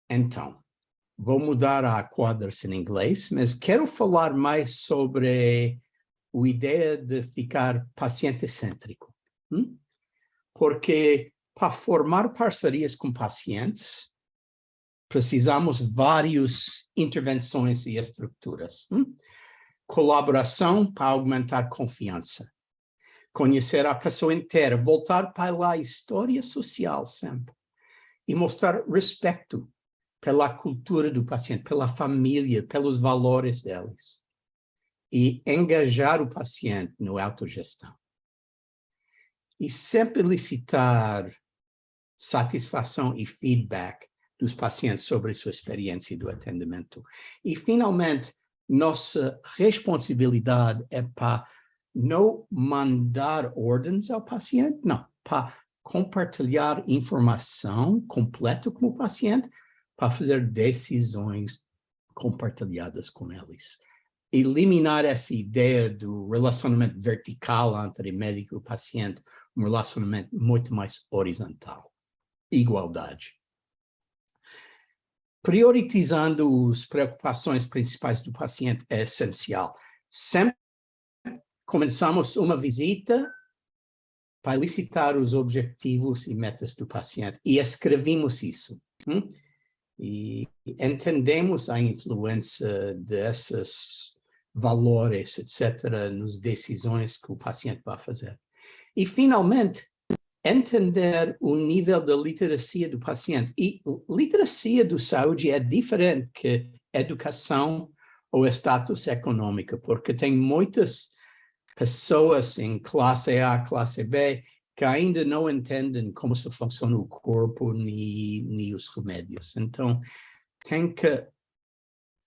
Então, vou mudar a quadros em inglês, mas quero falar mais sobre a ideia de ficar paciente-cêntrico. Porque para formar parcerias com pacientes, precisamos de várias intervenções e estruturas. Colaboração para aumentar confiança. Conhecer a pessoa inteira, voltar para a história social sempre. E mostrar respeito pela cultura do paciente, pela família, pelos valores deles. E engajar o paciente na autogestão. E sempre elicitar satisfação e feedback dos pacientes sobre sua experiência do atendimento. E, finalmente, nossa responsabilidade é para não mandar ordens ao paciente, não, para compartilhar informação completa com o paciente, para fazer decisões compartilhadas com eles. Eliminar essa ideia do relacionamento vertical entre médico e paciente, um relacionamento muito mais horizontal. Igualdade. Priorizando as preocupações principais do paciente é essencial. Sempre começamos uma visita para elicitar os objetivos e metas do paciente e escrevemos isso. E entendemos a influência desses valores, etc., nas decisões que o paciente vai fazer. E, finalmente, entender o nível de literacia do paciente. E literacia do saúde é diferente que educação ou status econômico, porque tem muitas pessoas em classe A, classe B, que ainda não entendem como se funciona o corpo nem os remédios. Então, tem que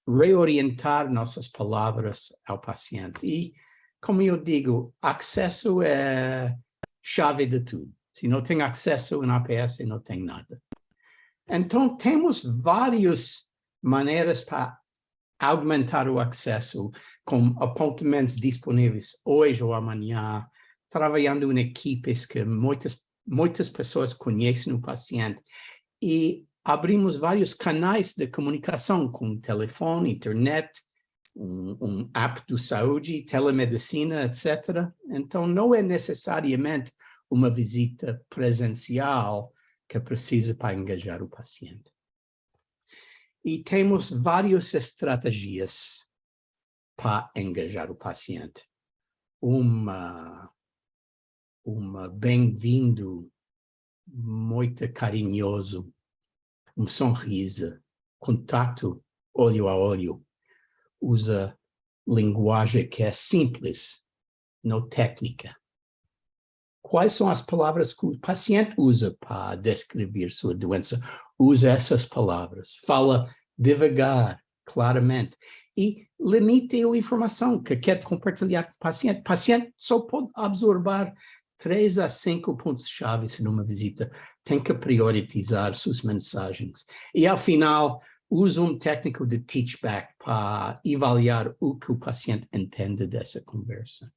reorientar nossas palavras ao paciente. E, como eu digo, acesso é chave de tudo. Se não tem acesso em APS, não tem nada. Então, temos várias maneiras para aumentar o acesso, com apontamentos disponíveis hoje ou amanhã, trabalhando em equipes que muitas pessoas conhecem o paciente. E abrimos vários canais de comunicação, com telefone, internet, um app do saúde, telemedicina, etc. Então, não é necessariamente uma visita presencial que precisa para engajar o paciente. E temos várias estratégias para engajar o paciente. Uma bem-vindo, muito carinhoso, sorriso, contato olho a olho, usa linguagem que é simples, não técnica. Quais são as palavras que o paciente usa para descrever sua doença? Usa essas palavras, fala devagar, claramente, e limite a informação que quer compartilhar com o paciente. O paciente só pode absorver 3 a 5 pontos-chave numa visita. Tem que priorizar suas mensagens. E, ao final, usa um técnico de teach-back para avaliar o que o paciente entende dessa conversa.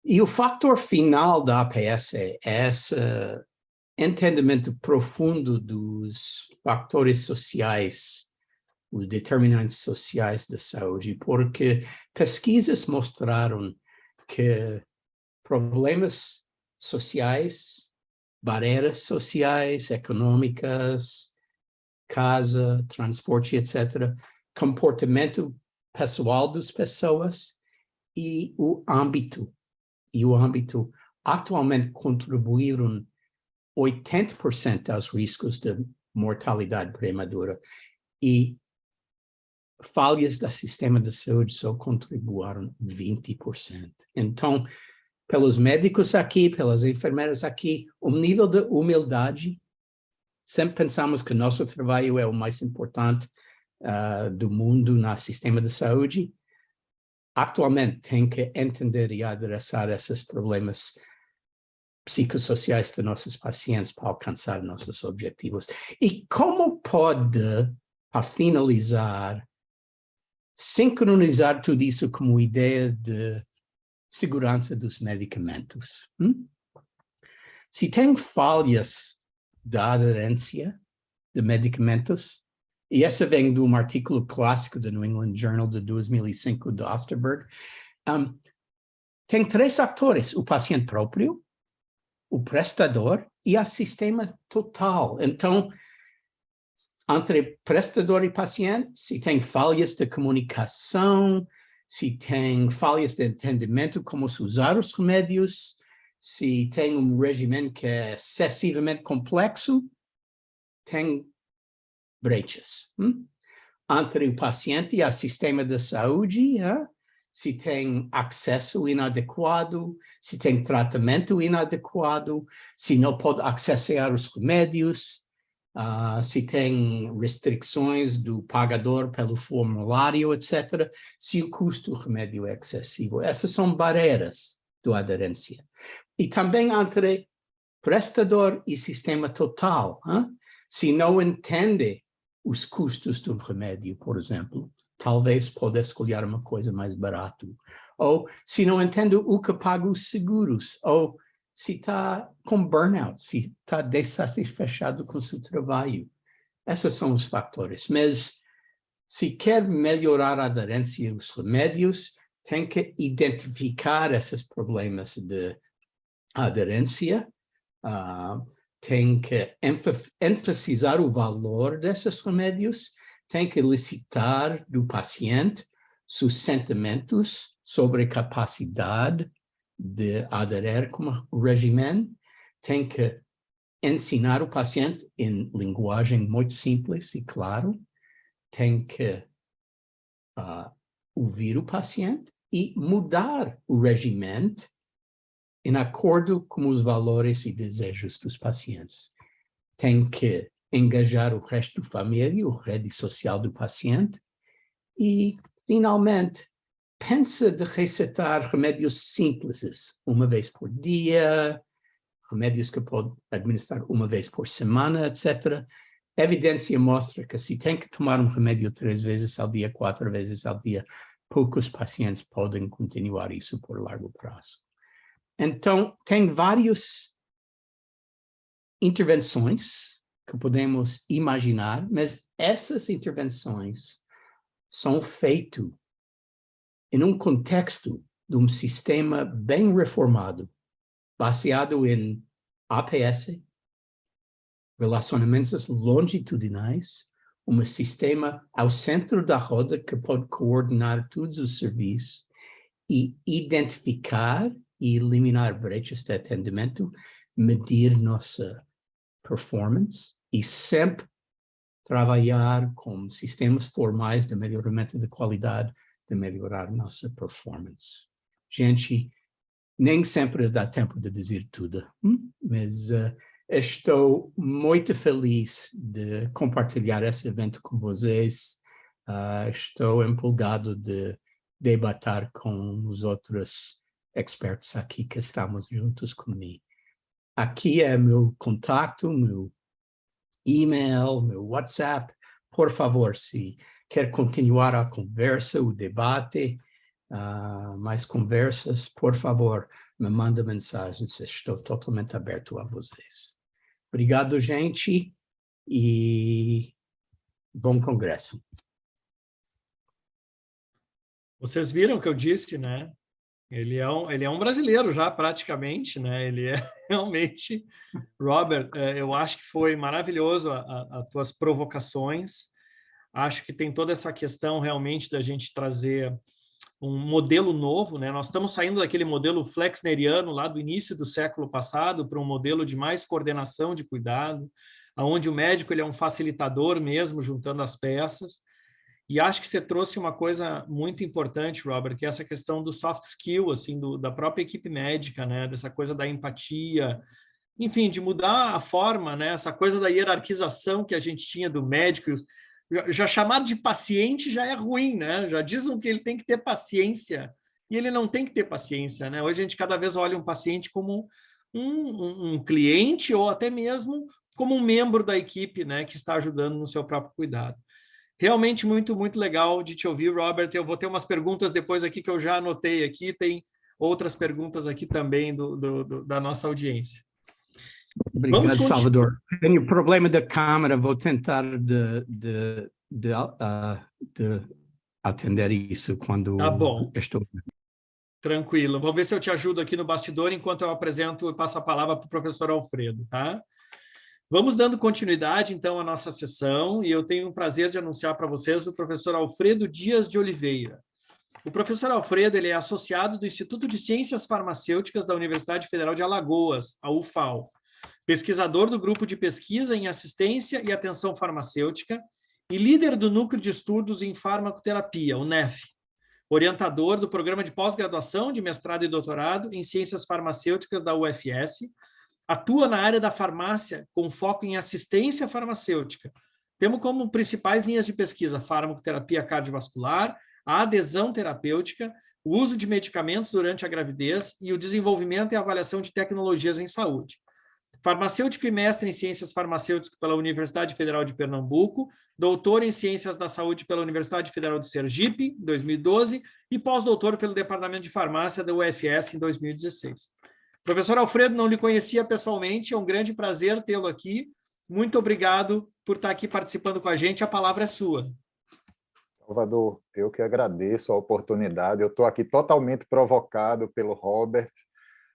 E o fator final da APS é esse entendimento profundo dos fatores sociais, os determinantes sociais da saúde, porque pesquisas mostraram que problemas sociais, barreiras sociais, econômicas, casa, transporte, etc., comportamento pessoal das pessoas e o âmbito atualmente contribuíram 80% aos riscos de mortalidade prematura e falhas do sistema de saúde só contribuíram 20%. Então, pelos médicos aqui, pelas enfermeiras aqui, o nível de humildade, sempre pensamos que nosso trabalho é o mais importante do mundo no sistema de saúde. Atualmente tem que entender e adressar esses problemas psicossociais de nossos pacientes para alcançar nossos objetivos. E como pode, para finalizar, sincronizar tudo isso como ideia de segurança dos medicamentos? Se tem falhas da aderência de medicamentos, e essa vem de um artigo clássico do New England Journal de 2005, de Osterberg, tem 3 atores: o paciente próprio, o prestador e o sistema total. Então, entre prestador e paciente, se tem falhas de comunicação, se tem falhas de entendimento como se usar os remédios, se tem um regime que é excessivamente complexo, tem brechas. Entre o paciente e o sistema de saúde, se tem acesso inadequado, se tem tratamento inadequado, se não pode acessar os remédios, se tem restrições do pagador pelo formulário, etc., se o custo do remédio é excessivo. Essas são barreiras da aderência. E também entre prestador e sistema total. Se não entende os custos do remédio, por exemplo, talvez pode escolher uma coisa mais barata. Ou se não entende o que paga os seguros, ou se está com burnout, se está desatisfeito com seu trabalho. Esses são os fatores. Mas se quer melhorar a aderência aos remédios, tem que identificar esses problemas de aderência, tem que enfatizar o valor desses remédios, tem que elicitar do paciente seus sentimentos sobre a capacidade de aderir com o regime, tem que ensinar o paciente em linguagem muito simples e claro, tem que ouvir o paciente e mudar o regime em acordo com os valores e desejos dos pacientes. Tem que engajar o resto da família, a rede social do paciente e, finalmente, pensa de receitar remédios simples, uma vez por dia, remédios que pode administrar uma vez por semana, etc. A evidência mostra que se tem que tomar um remédio 3 vezes ao dia, 4 vezes ao dia, poucos pacientes podem continuar isso por largo prazo. Então, tem várias intervenções que podemos imaginar, mas essas intervenções são feitas em um contexto de um sistema bem reformado, baseado em APS, relacionamentos longitudinais, um sistema ao centro da roda que pode coordenar todos os serviços e identificar e eliminar brechas de atendimento, medir nossa performance e sempre trabalhar com sistemas formais de melhoramento de qualidade, de melhorar nossa performance. Gente, nem sempre dá tempo de dizer tudo, mas estou muito feliz de compartilhar esse evento com vocês. Estou empolgado de debater com os outros expertos aqui que estamos juntos comigo. Aqui é meu contato, meu e-mail, meu WhatsApp. Por favor, se quer continuar a conversa, o debate, mais conversas, por favor, me manda mensagens. Estou totalmente aberto a vocês. Obrigado, gente, e bom congresso. Vocês viram o que eu disse, né? Ele é um brasileiro já, praticamente, né? Ele é realmente... Robert, eu acho que foi maravilhoso as tuas provocações. Acho que tem toda essa questão realmente da gente trazer um modelo novo, né? Nós estamos saindo daquele modelo flexneriano lá do início do século passado para um modelo de mais coordenação de cuidado, onde o médico ele é um facilitador mesmo, juntando as peças. E acho que você trouxe uma coisa muito importante, Robert, que é essa questão do soft skill, assim, da própria equipe médica, né? Dessa coisa da empatia, enfim, de mudar a forma, né? Essa coisa da hierarquização que a gente tinha do médico, já chamado de paciente já é ruim, né? Já dizem que ele tem que ter paciência, e ele não tem que ter paciência, né? Hoje a gente cada vez olha um paciente como um cliente ou até mesmo como um membro da equipe, né? Que está ajudando no seu próprio cuidado. Realmente muito, muito legal de te ouvir, Robert. Eu vou ter umas perguntas depois aqui que eu já anotei aqui, tem outras perguntas aqui também da nossa audiência. Obrigado, Salvador. Tenho problema da câmera, vou tentar de atender isso quando tá bom. Estou... Tranquilo. Vou ver se eu te ajudo aqui no bastidor enquanto eu apresento e passo a palavra para o professor Alfredo, tá? Vamos dando continuidade, então, à nossa sessão, e eu tenho o prazer de anunciar para vocês o professor Alfredo Dias de Oliveira. O professor Alfredo ele é associado do Instituto de Ciências Farmacêuticas da Universidade Federal de Alagoas, a UFAL, pesquisador do Grupo de Pesquisa em Assistência e Atenção Farmacêutica e líder do Núcleo de Estudos em Farmacoterapia, o NEF, orientador do Programa de Pós-Graduação de Mestrado e Doutorado em Ciências Farmacêuticas da UFS, atua na área da farmácia com foco em assistência farmacêutica. Temos como principais linhas de pesquisa farmacoterapia cardiovascular, a adesão terapêutica, o uso de medicamentos durante a gravidez e o desenvolvimento e avaliação de tecnologias em saúde. Farmacêutico e mestre em Ciências Farmacêuticas pela Universidade Federal de Pernambuco, doutor em Ciências da Saúde pela Universidade Federal de Sergipe, em 2012, e pós-doutor pelo Departamento de Farmácia da UFS, em 2016. Professor Alfredo, não lhe conhecia pessoalmente, é um grande prazer tê-lo aqui. Muito obrigado por estar aqui participando com a gente, a palavra é sua. Salvador, eu que agradeço a oportunidade, eu estou aqui totalmente provocado pelo Robert,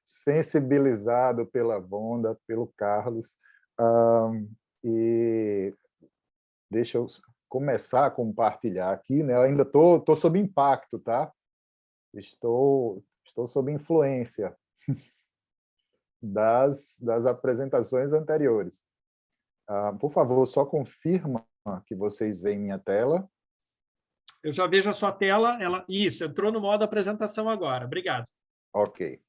sensibilizado pela Wanda, pelo Carlos, e deixa eu começar a compartilhar aqui, né? Eu ainda estou sob impacto, tá? estou sob influência das apresentações anteriores. Por favor, só confirma que vocês veem minha tela. Eu já vejo a sua tela. Isso, entrou no modo apresentação agora. Obrigado. Ok.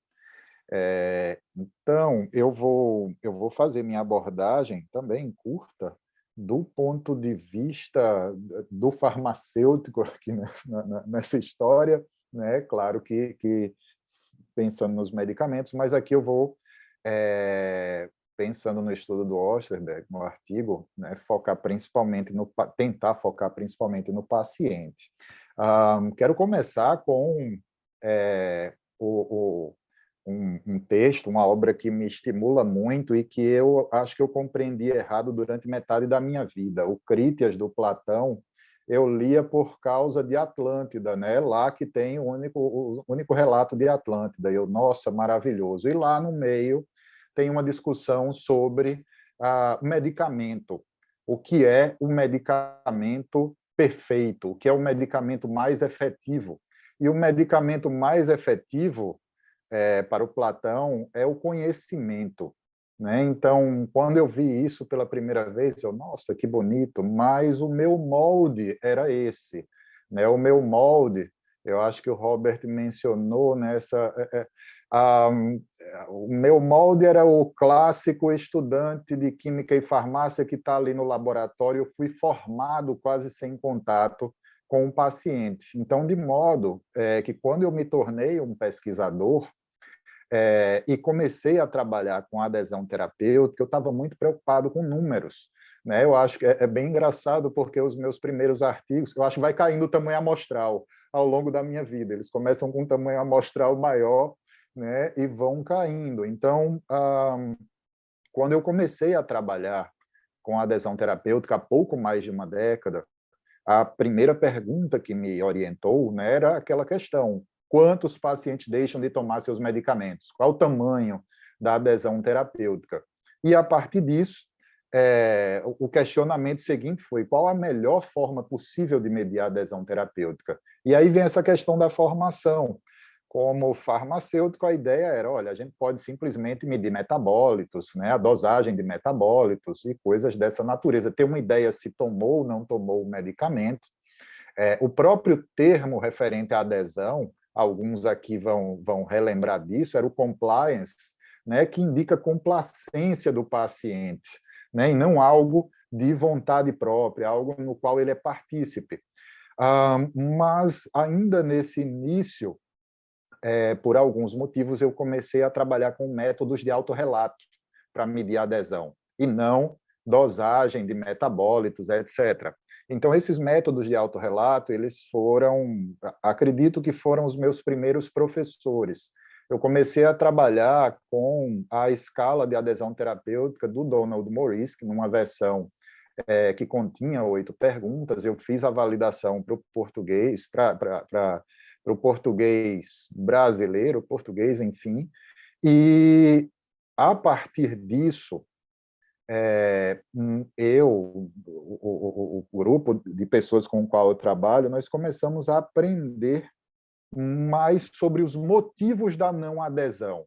Então, eu vou fazer minha abordagem também curta do ponto de vista do farmacêutico aqui nessa história, né? Claro que pensando nos medicamentos, mas aqui eu vou, pensando no estudo do Osterberg, no artigo, né, tentar focar principalmente no paciente. Quero começar com um texto, uma obra que me estimula muito e que eu acho que eu compreendi errado durante metade da minha vida. O Crítias, do Platão, eu lia por causa de Atlântida, né? Lá que tem o único relato de Atlântida. Nossa, maravilhoso. E lá no meio tem uma discussão sobre medicamento. O que é o medicamento perfeito? O que é o medicamento mais efetivo? E o medicamento mais efetivo, para o Platão, é o conhecimento, né? Então, quando eu vi isso pela primeira vez, nossa, que bonito, mas o meu molde era esse, né? O meu molde, eu acho que o Robert mencionou nessa... o meu molde era o clássico estudante de química e farmácia que está ali no laboratório. Eu fui formado quase sem contato com o paciente. Então, de modo que quando eu me tornei um pesquisador, e comecei a trabalhar com adesão terapêutica, eu estava muito preocupado com números, né? Eu acho que é bem engraçado, porque os meus primeiros artigos, eu acho que vai caindo o tamanho amostral ao longo da minha vida. Eles começam com um tamanho amostral maior, né? E vão caindo. Então, quando eu comecei a trabalhar com adesão terapêutica há pouco mais de uma década, a primeira pergunta que me orientou, né, era aquela questão: quantos pacientes deixam de tomar seus medicamentos? Qual o tamanho da adesão terapêutica? E, a partir disso, o questionamento seguinte foi: qual a melhor forma possível de medir a adesão terapêutica? E aí vem essa questão da formação. Como farmacêutico, a ideia era, olha, a gente pode simplesmente medir metabólitos, né, a dosagem de metabólitos e coisas dessa natureza, ter uma ideia se tomou ou não tomou o medicamento. O próprio termo referente à adesão, alguns aqui vão relembrar disso, era o compliance, né, que indica complacência do paciente, né, e não algo de vontade própria, algo no qual ele é partícipe. Mas, ainda nesse início, por alguns motivos, eu comecei a trabalhar com métodos de autorrelato para medir a adesão, e não dosagem de metabólitos, etc. Então, esses métodos de autorrelato, eles acredito que foram os meus primeiros professores. Eu comecei a trabalhar com a escala de adesão terapêutica do Donald Morris, numa versão que continha 8 perguntas. Eu fiz a validação para o português, para o português brasileiro, português, enfim, e, a partir disso, o grupo de pessoas com o qual eu trabalho, nós começamos a aprender mais sobre os motivos da não adesão.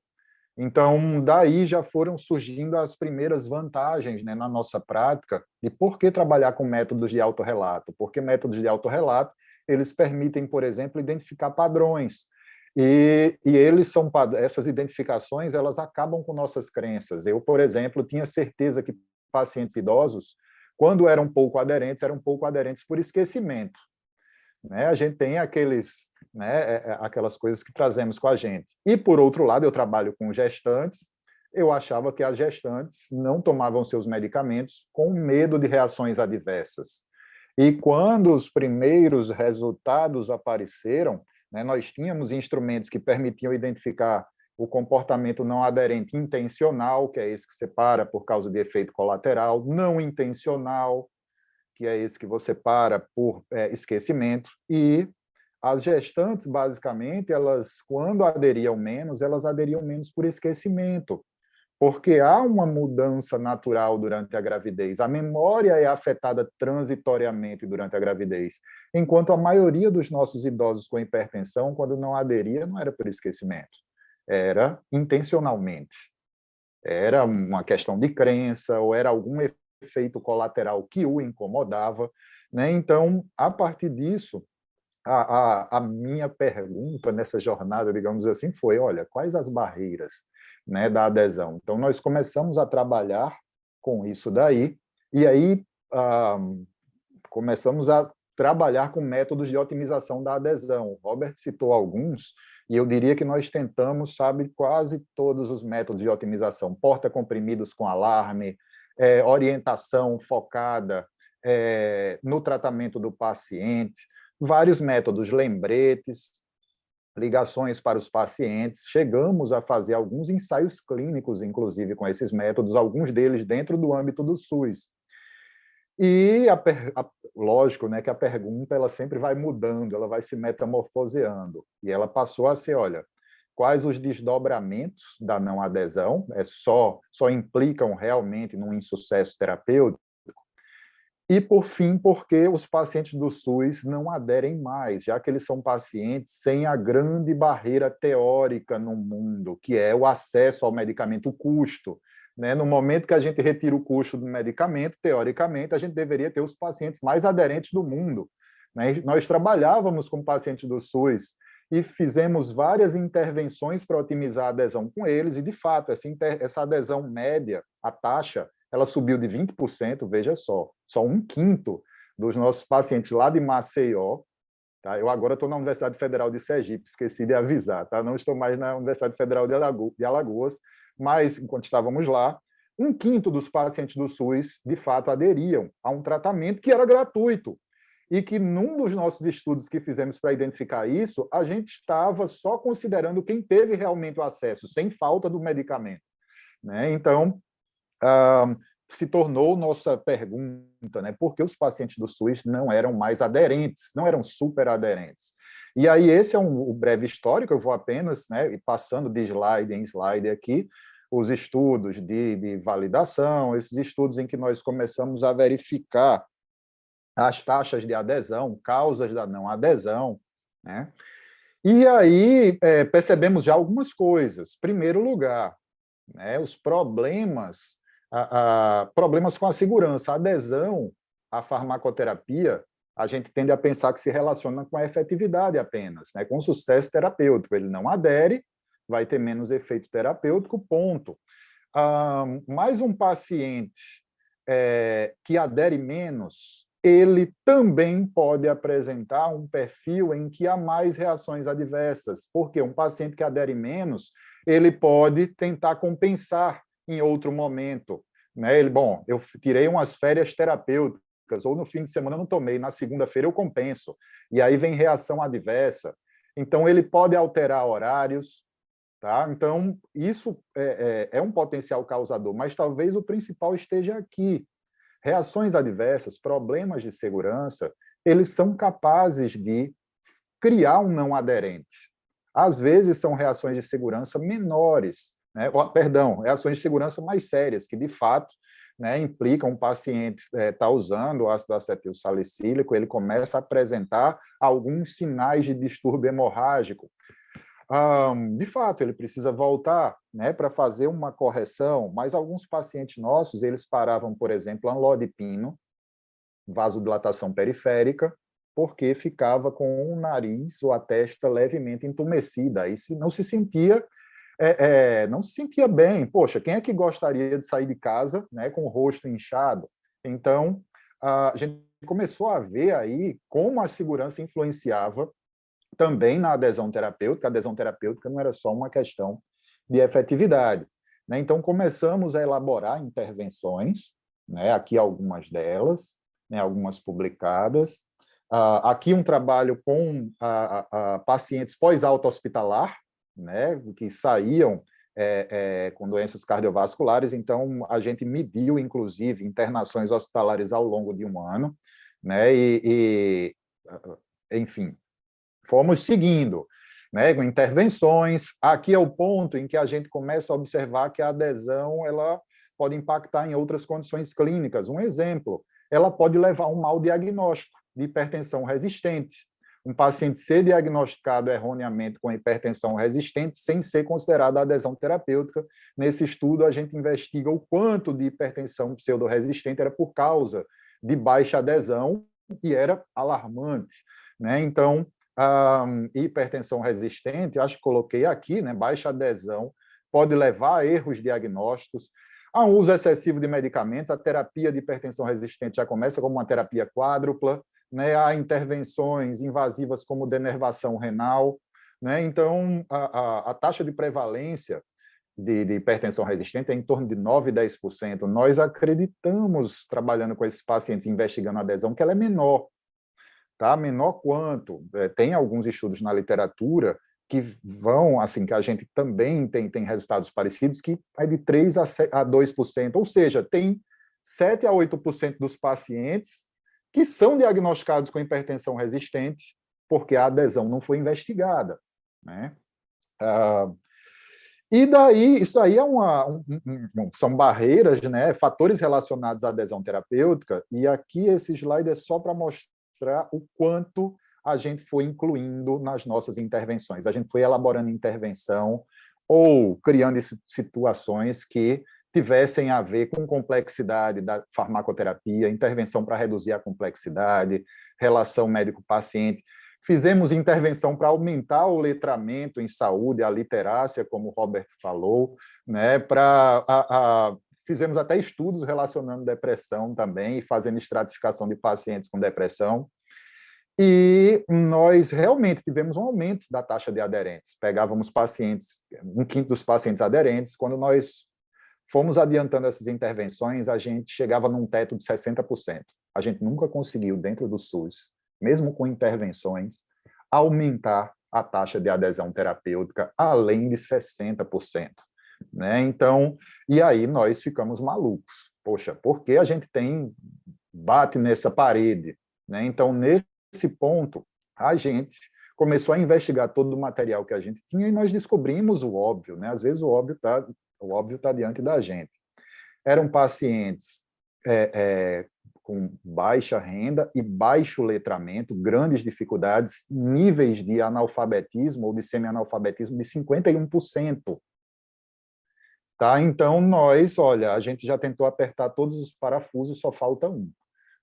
Então, daí já foram surgindo as primeiras vantagens, né, na nossa prática de por que trabalhar com métodos de autorrelato. Porque métodos de autorrelato, eles permitem, por exemplo, identificar padrões. E essas identificações, elas acabam com nossas crenças. Eu, por exemplo, tinha certeza que pacientes idosos, quando eram pouco aderentes por esquecimento, né? A gente tem aquelas coisas que trazemos com a gente. E, por outro lado, eu trabalho com gestantes, eu achava que as gestantes não tomavam seus medicamentos com medo de reações adversas. E, quando os primeiros resultados apareceram, né, nós tínhamos instrumentos que permitiam identificar o comportamento não aderente intencional, que é esse que separa por causa de efeito colateral, não intencional, que é esse que você para por esquecimento, e as gestantes, basicamente, elas, quando aderiam menos, elas aderiam menos por esquecimento, porque há uma mudança natural durante a gravidez. A memória é afetada transitoriamente durante a gravidez, enquanto a maioria dos nossos idosos com hipertensão, quando não aderia, não era por esquecimento, era intencionalmente. Era uma questão de crença, ou era algum efeito colateral que o incomodava, né? Então, a partir disso, a minha pergunta nessa jornada, digamos assim, foi, olha, quais as barreiras, né, da adesão? Então, nós começamos a trabalhar com isso daí, e aí começamos a trabalhar com métodos de otimização da adesão. O Robert citou alguns, e eu diria que nós tentamos, sabe, quase todos os métodos de otimização, porta-comprimidos com alarme, orientação focada no tratamento do paciente, vários métodos, lembretes, ligações para os pacientes. Chegamos a fazer alguns ensaios clínicos, inclusive, com esses métodos, alguns deles dentro do âmbito do SUS. E, lógico, né, que a pergunta ela sempre vai mudando, ela vai se metamorfoseando. E ela passou a ser, olha, quais os desdobramentos da não adesão, só implicam realmente num insucesso terapêutico, e, por fim, porque os pacientes do SUS não aderem mais, já que eles são pacientes sem a grande barreira teórica no mundo, que é o acesso ao medicamento, o custo. Né? No momento que a gente retira o custo do medicamento, teoricamente, a gente deveria ter os pacientes mais aderentes do mundo. Né? Nós trabalhávamos com pacientes do SUS e fizemos várias intervenções para otimizar a adesão com eles, e, de fato, essa adesão média, a taxa, ela subiu de 20%, veja só 1/5 dos nossos pacientes lá de Maceió, tá? Eu agora estou na Universidade Federal de Sergipe, esqueci de avisar, tá? Não estou mais na Universidade Federal de Alagoas, mas, enquanto estávamos lá, 1/5 dos pacientes do SUS, de fato, aderiam a um tratamento que era gratuito, e que, num dos nossos estudos que fizemos para identificar isso, a gente estava só considerando quem teve realmente o acesso, sem falta do medicamento. Né? Então, se tornou nossa pergunta, né? Por que os pacientes do SUS não eram mais aderentes, não eram super aderentes? E aí esse é o breve histórico, eu vou apenas, né, passando de slide em slide aqui, os estudos de validação, esses estudos em que nós começamos a verificar as taxas de adesão, causas da não adesão, né? E aí percebemos já algumas coisas. Primeiro lugar, né, os problemas com a segurança. A adesão à farmacoterapia, a gente tende a pensar que se relaciona com a efetividade apenas, né, com o sucesso terapêutico. Ele não adere, vai ter menos efeito terapêutico, ponto. Mais um paciente que adere menos, ele também pode apresentar um perfil em que há mais reações adversas, porque um paciente que adere menos, ele pode tentar compensar em outro momento. Né? Eu tirei umas férias terapêuticas, ou no fim de semana eu não tomei, na segunda-feira eu compenso, e aí vem reação adversa. Então, ele pode alterar horários, tá? Então, isso é um potencial causador, mas talvez o principal esteja aqui. Reações adversas, problemas de segurança, eles são capazes de criar um não aderente. Às vezes são reações de segurança menores, né? Reações de segurança mais sérias, que de fato, né, implicam um paciente estar usando o ácido acetil salicílico, ele começa a apresentar alguns sinais de distúrbio hemorrágico. De fato, ele precisa voltar, né, para fazer uma correção, mas alguns pacientes nossos, eles paravam, por exemplo, amlodipino, vasodilatação periférica, porque ficava com o nariz ou a testa levemente entumecida, aí não se sentia bem. Poxa, quem é que gostaria de sair de casa, né, com o rosto inchado? Então, a gente começou a ver aí como a segurança influenciava também na adesão terapêutica. A adesão terapêutica não era só uma questão de efetividade. Né? Então, começamos a elaborar intervenções, né? Aqui algumas delas, né? Algumas publicadas. Aqui um trabalho com pacientes pós-alta hospitalar, né? Que saíam com doenças cardiovasculares. Então, a gente mediu, inclusive, internações hospitalares ao longo de um ano, né? Enfim, fomos seguindo. né, com intervenções. Aqui é o ponto em que a gente começa a observar que a adesão ela pode impactar em outras condições clínicas. Um exemplo, ela pode levar a um mau diagnóstico de hipertensão resistente. Um paciente ser diagnosticado erroneamente com hipertensão resistente sem ser considerada adesão terapêutica. Nesse estudo, a gente investiga o quanto de hipertensão pseudo-resistente era por causa de baixa adesão e era alarmante, né? Então, a hipertensão resistente, acho que coloquei aqui, né? Baixa adesão pode levar a erros diagnósticos, a um uso excessivo de medicamentos. A terapia de hipertensão resistente já começa como uma terapia quádrupla, né? Há intervenções invasivas como denervação renal, né? Então, a taxa de prevalência de hipertensão resistente é em torno de 9% a 10%. Nós acreditamos, trabalhando com esses pacientes, investigando a adesão, que ela é menor, tá? Menor quanto? Tem alguns estudos na literatura que vão, assim, que a gente também tem resultados parecidos, que é de 3% a 2%, ou seja, tem 7% a 8% dos pacientes que são diagnosticados com hipertensão resistente porque a adesão não foi investigada, né? E daí, isso aí é são barreiras, né, fatores relacionados à adesão terapêutica, e aqui esse slide é só para mostrar o quanto a gente foi incluindo nas nossas intervenções. A gente foi elaborando intervenção ou criando situações que tivessem a ver com complexidade da farmacoterapia, intervenção para reduzir a complexidade, relação médico-paciente. Fizemos intervenção para aumentar o letramento em saúde, a literácia, como o Robert falou, né? Fizemos até estudos relacionando depressão também, fazendo estratificação de pacientes com depressão. E nós realmente tivemos um aumento da taxa de aderentes. Pegávamos pacientes, 1/5 dos pacientes aderentes. Quando nós fomos adiantando essas intervenções, a gente chegava num teto de 60%. A gente nunca conseguiu, dentro do SUS, mesmo com intervenções, aumentar a taxa de adesão terapêutica além de 60%. Né? Então, e aí nós ficamos malucos. Poxa, por que a gente bate nessa parede? Né? Então, nesse ponto, a gente começou a investigar todo o material que a gente tinha e nós descobrimos o óbvio. Né? Às vezes o óbvio tá diante da gente. Eram pacientes com baixa renda e baixo letramento, grandes dificuldades, níveis de analfabetismo ou de semi-analfabetismo de 51%. Tá? Então, a gente já tentou apertar todos os parafusos, só falta um.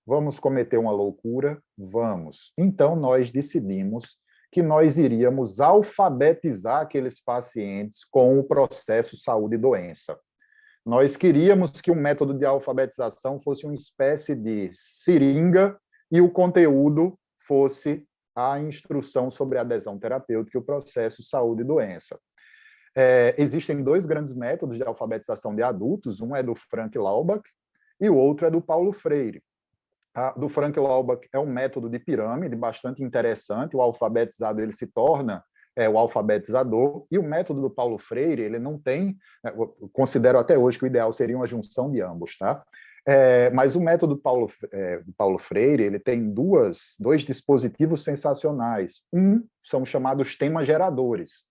Vamos cometer uma loucura? Vamos. Então, nós decidimos que nós iríamos alfabetizar aqueles pacientes com o processo saúde e doença. Nós queríamos que o método de alfabetização fosse uma espécie de seringa e o conteúdo fosse a instrução sobre adesão terapêutica e o processo saúde e doença. Existem 2 grandes métodos de alfabetização de adultos, um é do Frank Laubach e o outro é do Paulo Freire. Do Frank Laubach é um método de pirâmide bastante interessante, o alfabetizado ele se torna o alfabetizador, e o método do Paulo Freire, ele não tem, eu considero até hoje que o ideal seria uma junção de ambos, tá? Mas o método do Paulo Freire, ele tem dois dispositivos sensacionais. São chamados temas geradores,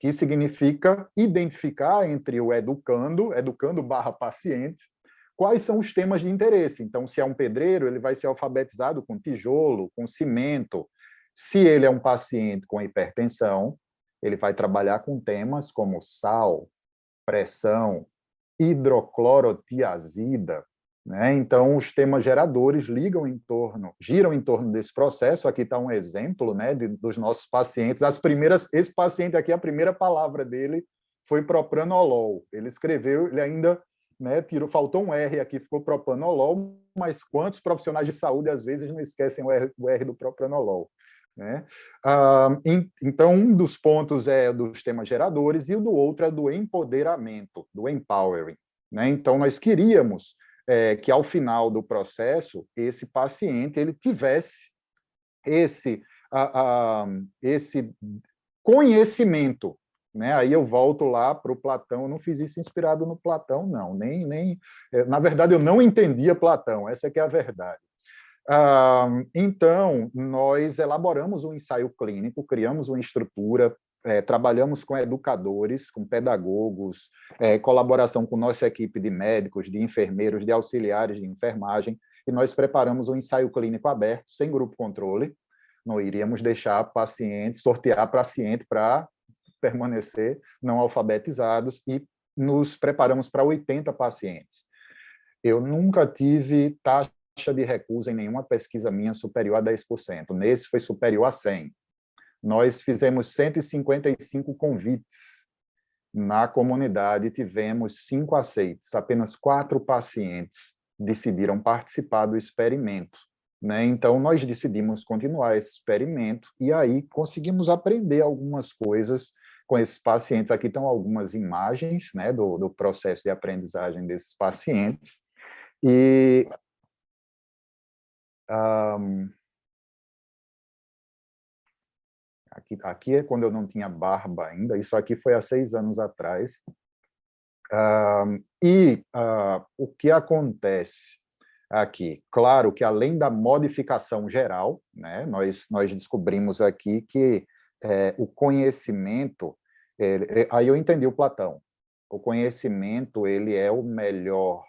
que significa identificar entre o educando / paciente, quais são os temas de interesse. Então, se é um pedreiro, ele vai ser alfabetizado com tijolo, com cimento. Se ele é um paciente com hipertensão, ele vai trabalhar com temas como sal, pressão, hidroclorotiazida, né? Então, os temas geradores giram em torno desse processo. Aqui está um exemplo, né, dos nossos pacientes. Esse paciente aqui, a primeira palavra dele foi propranolol. Ele escreveu, ele ainda, né, faltou um R aqui, ficou propranolol, mas quantos profissionais de saúde, às vezes, não esquecem o R do propranolol? Né? Então, um dos pontos é dos temas geradores e o do outro é do empoderamento, do empowering. Né? Então, nós queríamos que, ao final do processo, esse paciente ele tivesse esse conhecimento. Né? Aí eu volto lá para o Platão, eu não fiz isso inspirado no Platão, não. Na verdade, eu não entendia Platão, essa que é a verdade. Então, nós elaboramos um ensaio clínico, criamos uma estrutura, trabalhamos com educadores, com pedagogos, colaboração com nossa equipe de médicos, de enfermeiros, de auxiliares de enfermagem, e nós preparamos um ensaio clínico aberto, sem grupo controle. Não iríamos deixar pacientes, sortear paciente para permanecer não alfabetizados, e nos preparamos para 80 pacientes. Eu nunca tive taxa de recusa em nenhuma pesquisa minha superior a 10%. Nesse foi superior a 100%. Nós fizemos 155 convites na comunidade, tivemos 5 aceites. Apenas 4 pacientes decidiram participar do experimento, né? Então, nós decidimos continuar esse experimento e aí conseguimos aprender algumas coisas com esses pacientes. Aqui estão algumas imagens, né, do processo de aprendizagem desses pacientes. E aqui é quando eu não tinha barba ainda, isso aqui foi há 6 anos atrás. O que acontece aqui? Claro que, além da modificação geral, né, nós descobrimos aqui que o conhecimento, aí eu entendi o Platão, o conhecimento ele é o melhor,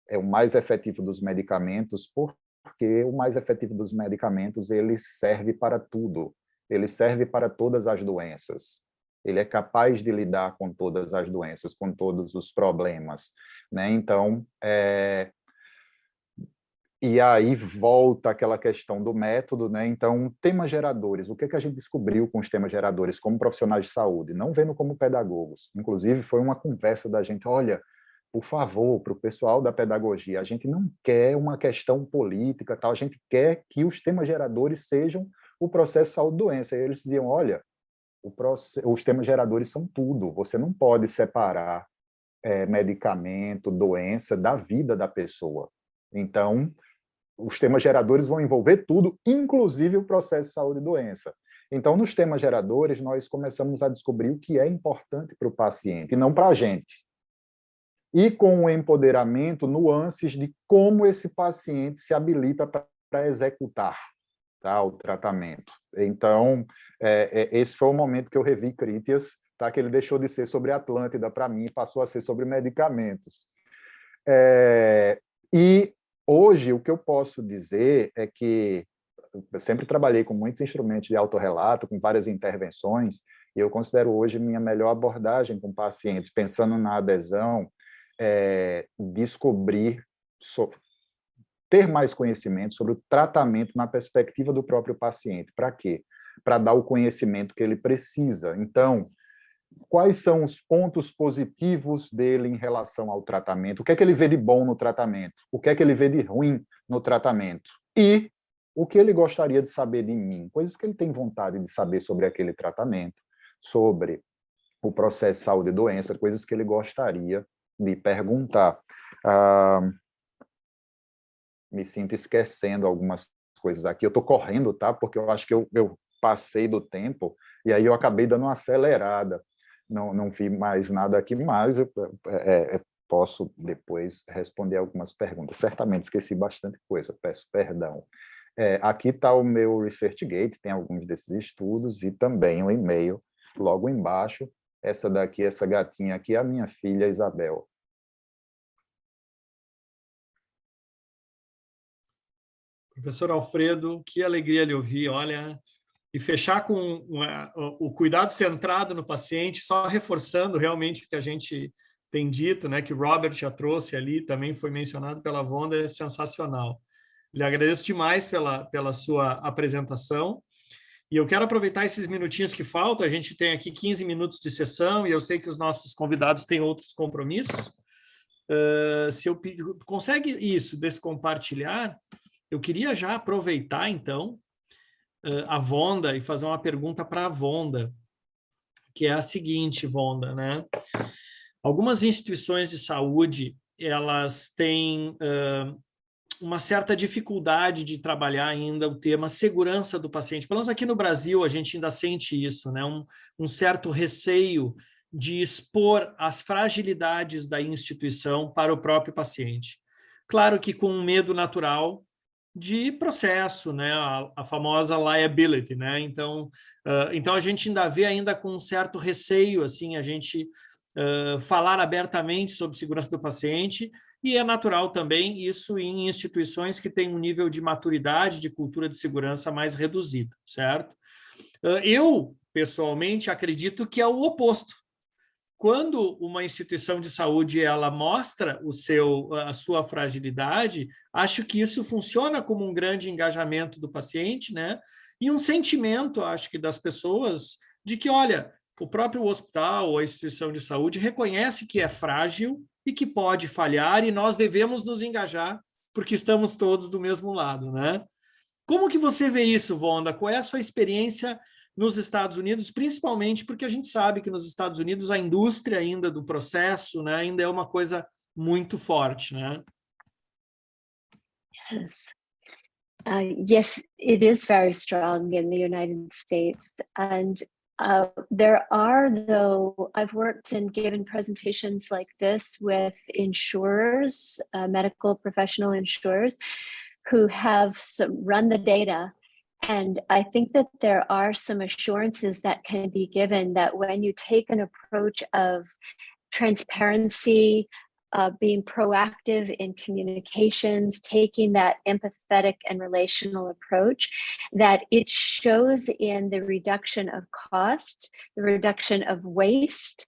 é o mais efetivo dos medicamentos, porque o mais efetivo dos medicamentos ele serve para tudo. Ele serve para todas as doenças. Ele é capaz de lidar com todas as doenças, com todos os problemas, né? Então, e aí volta aquela questão do método, né? Então, temas geradores. O que a gente descobriu com os temas geradores como profissionais de saúde? Não vendo como pedagogos. Inclusive, foi uma conversa da gente, olha, por favor, para o pessoal da pedagogia, a gente não quer uma questão política, tal, a gente quer que os temas geradores sejam o processo saúde-doença. E eles diziam, olha, os temas geradores são tudo, você não pode separar medicamento, doença, da vida da pessoa. Então, os temas geradores vão envolver tudo, inclusive o processo de saúde e doença. Então, nos temas geradores, nós começamos a descobrir o que é importante para o paciente, e não para a gente. E com o empoderamento, nuances de como esse paciente se habilita para executar, tá, o tratamento. Então, esse foi o momento que eu revi Critias, tá, que ele deixou de ser sobre Atlântida para mim e passou a ser sobre medicamentos. E hoje, o que eu posso dizer é que eu sempre trabalhei com muitos instrumentos de autorrelato, com várias intervenções, e eu considero hoje minha melhor abordagem com pacientes, pensando na adesão, descobrir, ter mais conhecimento sobre o tratamento na perspectiva do próprio paciente. Para quê? Para dar o conhecimento que ele precisa. Então, quais são os pontos positivos dele em relação ao tratamento? O que é que ele vê de bom no tratamento? O que é que ele vê de ruim no tratamento? E o que ele gostaria de saber de mim? Coisas que ele tem vontade de saber sobre aquele tratamento, sobre o processo de saúde e doença, coisas que ele gostaria de perguntar. Me sinto esquecendo algumas coisas aqui. Eu estou correndo, tá? Porque eu acho que eu passei do tempo e aí eu acabei dando uma acelerada. Não vi mais nada aqui, mas eu posso depois responder algumas perguntas. Certamente esqueci bastante coisa, peço perdão. Aqui está o meu ResearchGate, tem alguns desses estudos e também um e-mail logo embaixo. Essa daqui, essa gatinha aqui, é a minha filha Isabel. Professor Alfredo, que alegria lhe ouvir, olha, e fechar com o cuidado centrado no paciente, só reforçando realmente o que a gente tem dito, né, que o Robert já trouxe ali, também foi mencionado pela Vonda, é sensacional. Lhe agradeço demais pela sua apresentação, e eu quero aproveitar esses minutinhos que faltam, a gente tem aqui 15 minutos de sessão, e eu sei que os nossos convidados têm outros compromissos. Se eu pedir, consegue isso, descompartilhar? Eu queria já aproveitar, então, a Vonda e fazer uma pergunta para a Vonda, que é a seguinte, Vonda, né? Algumas instituições de saúde, elas têm uma certa dificuldade de trabalhar ainda o tema segurança do paciente. Pelo menos aqui no Brasil, a gente ainda sente isso, né? Um certo receio de expor as fragilidades da instituição para o próprio paciente. Claro que com um medo natural, de processo, né? A famosa liability, né? Então a gente ainda vê ainda com um certo receio, assim, a gente falar abertamente sobre segurança do paciente, e é natural também isso em instituições que têm um nível de maturidade, de cultura de segurança mais reduzido, certo? Eu, pessoalmente, acredito que é o oposto. Quando uma instituição de saúde ela mostra a sua fragilidade, acho que isso funciona como um grande engajamento do paciente, né? E um sentimento, acho que, das pessoas de que, olha, o próprio hospital ou a instituição de saúde reconhece que é frágil e que pode falhar, e nós devemos nos engajar porque estamos todos do mesmo lado, né? Como que você vê isso, Vonda? Qual é a sua experiência nos Estados Unidos, principalmente porque a gente sabe que nos Estados Unidos a indústria ainda do processo, né, ainda é uma coisa muito forte, né? Yes. Yes, it is very strong in the United States. And there are, though, I've worked and given presentations like this with insurers, medical professional insurers, who have run the data. And I think that there are some assurances that can be given that when you take an approach of transparency, being proactive in communications, taking that empathetic and relational approach, that it shows in the reduction of cost, the reduction of waste.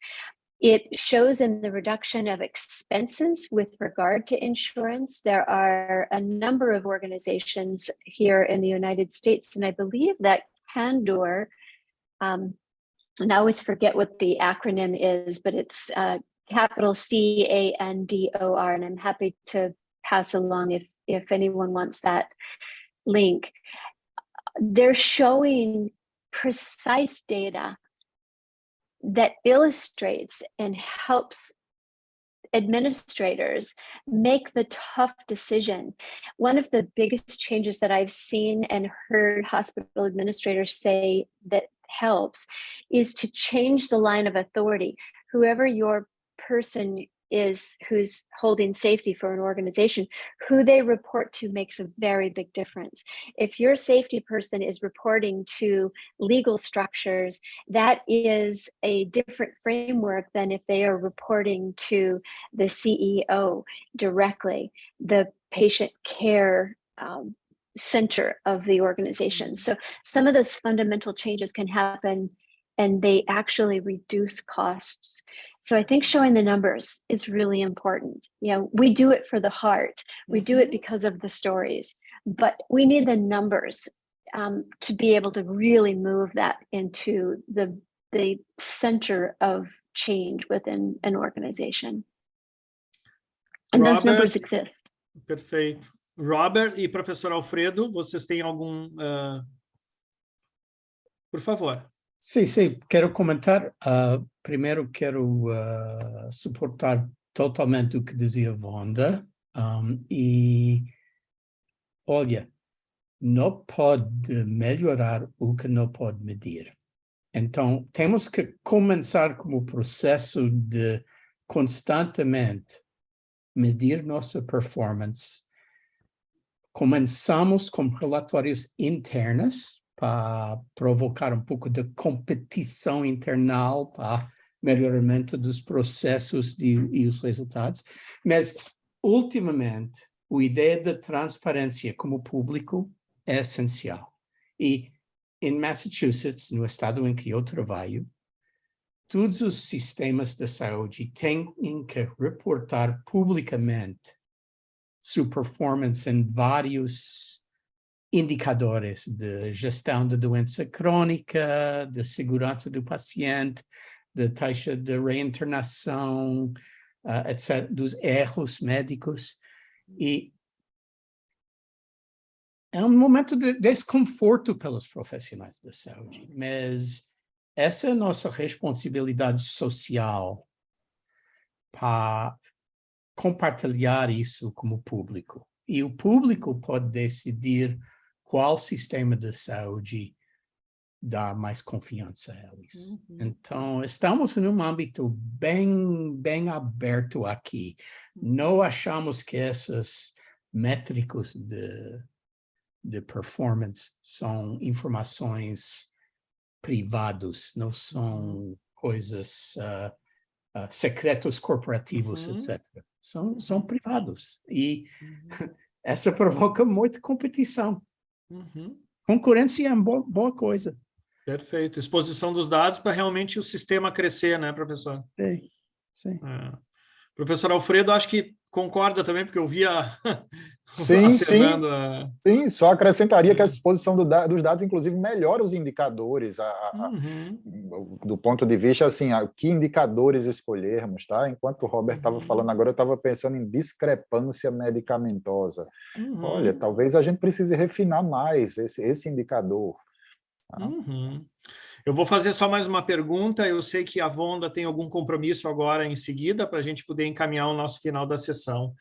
It shows in the reduction of expenses with regard to insurance. There are a number of organizations here in the United States, and I believe that Candor, and I always forget what the acronym is, but it's capital CANDOR, and I'm happy to pass along if anyone wants that link. They're showing precise data that illustrates and helps administrators make the tough decision. One of the biggest changes that I've seen and heard hospital administrators say that helps is to change the line of authority. Whoever your person is who's holding safety for an organization, who they report to makes a very big difference. If your safety person is reporting to legal structures, that is a different framework than if they are reporting to the CEO directly, the patient care center of the organization. So some of those fundamental changes can happen and they actually reduce costs. So I think showing the numbers is really important. You know, we do it for the heart. We do it because of the stories, but we need the numbers to be able to really move that into the center of change within an organization. And those numbers exist. Perfeito. Robert e professor Alfredo, vocês têm algum... Por favor. Sim, quero comentar. Primeiro quero suportar totalmente o que dizia Vonda. E, olha, não pode melhorar o que não pode medir. Então, temos que começar com o processo de constantemente medir nossa performance. Começamos com relatórios internos, para provocar um pouco de competição internal para melhoramento dos processos e os resultados. Mas, ultimamente, a ideia de transparência como público é essencial. E, em Massachusetts, no estado em que eu trabalho, todos os sistemas de saúde têm que reportar publicamente sua performance em vários indicadores de gestão de doença crônica, de segurança do paciente, de taxa de reinternação, etc., dos erros médicos. E é um momento de desconforto pelos profissionais da saúde, mas essa é a nossa responsabilidade social para compartilhar isso como público. E o público pode decidir qual sistema de saúde dá mais confiança a eles. Então, estamos em um âmbito bem aberto aqui. Não achamos que esses métricos de de performance são informações privadas, não são coisas, secretos corporativos, etc. São privados. E essa provoca muita competição. Concorrência é uma boa coisa. Perfeito. Exposição dos dados para realmente o sistema crescer, né, professor? Sim, sim. Professor Alfredo, acho que concorda também, porque eu via Sim, acenando sim, só acrescentaria que a exposição dos dados, inclusive, melhora os indicadores, do ponto de vista, assim, que indicadores escolhermos, tá? Enquanto o Robert estava falando agora, eu estava pensando em discrepância medicamentosa. Olha, talvez a gente precise refinar mais esse indicador. Tá? Eu vou fazer só mais uma pergunta. Eu sei que a Vonda tem algum compromisso agora em seguida para a gente poder encaminhar o nosso final da sessão.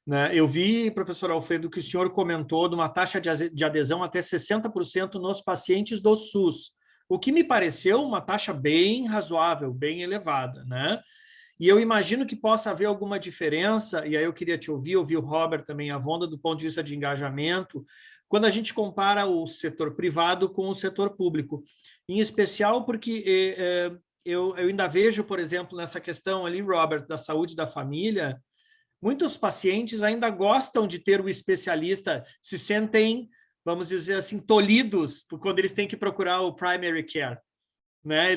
Né? Eu vi, professor Alfredo, que o senhor comentou de uma taxa de adesão até 60% nos pacientes do SUS, o que me pareceu uma taxa bem razoável, bem elevada, né? E eu imagino que possa haver alguma diferença, e aí eu queria te ouvir o Robert também, a Vonda, do ponto de vista de engajamento, quando a gente compara o setor privado com o setor público. Em especial porque eu ainda vejo, por exemplo, nessa questão ali, Robert, da saúde da família, muitos pacientes ainda gostam de ter o especialista, se sentem, vamos dizer assim, tolhidos quando eles têm que procurar o primary care. Né?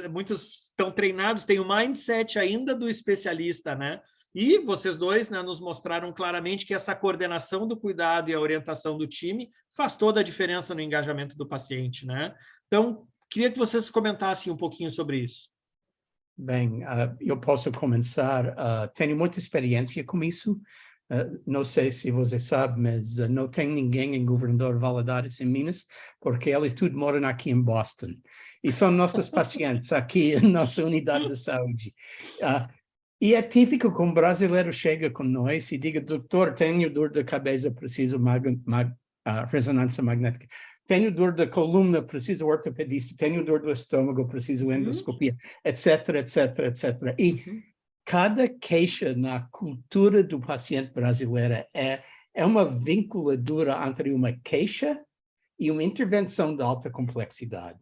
Muitos estão treinados, têm o mindset ainda do especialista, né? E vocês dois, né, nos mostraram claramente que essa coordenação do cuidado e a orientação do time faz toda a diferença no engajamento do paciente, né? Então, queria que vocês comentassem um pouquinho sobre isso. Bem, eu posso começar. Tenho muita experiência com isso. Não sei se você sabe, mas não tem ninguém em Governador Valadares, em Minas, porque eles tudo moram aqui em Boston. E são nossos pacientes aqui na nossa unidade de saúde. E é típico que um brasileiro chega com nós e diga, doutor, tenho dor de cabeça, preciso ressonância magnética. Tenho dor da coluna, preciso ortopedista. Tenho dor do estômago, preciso endoscopia, etc, etc, etc. E cada queixa na cultura do paciente brasileira é uma vinculadora entre uma queixa e uma intervenção de alta complexidade.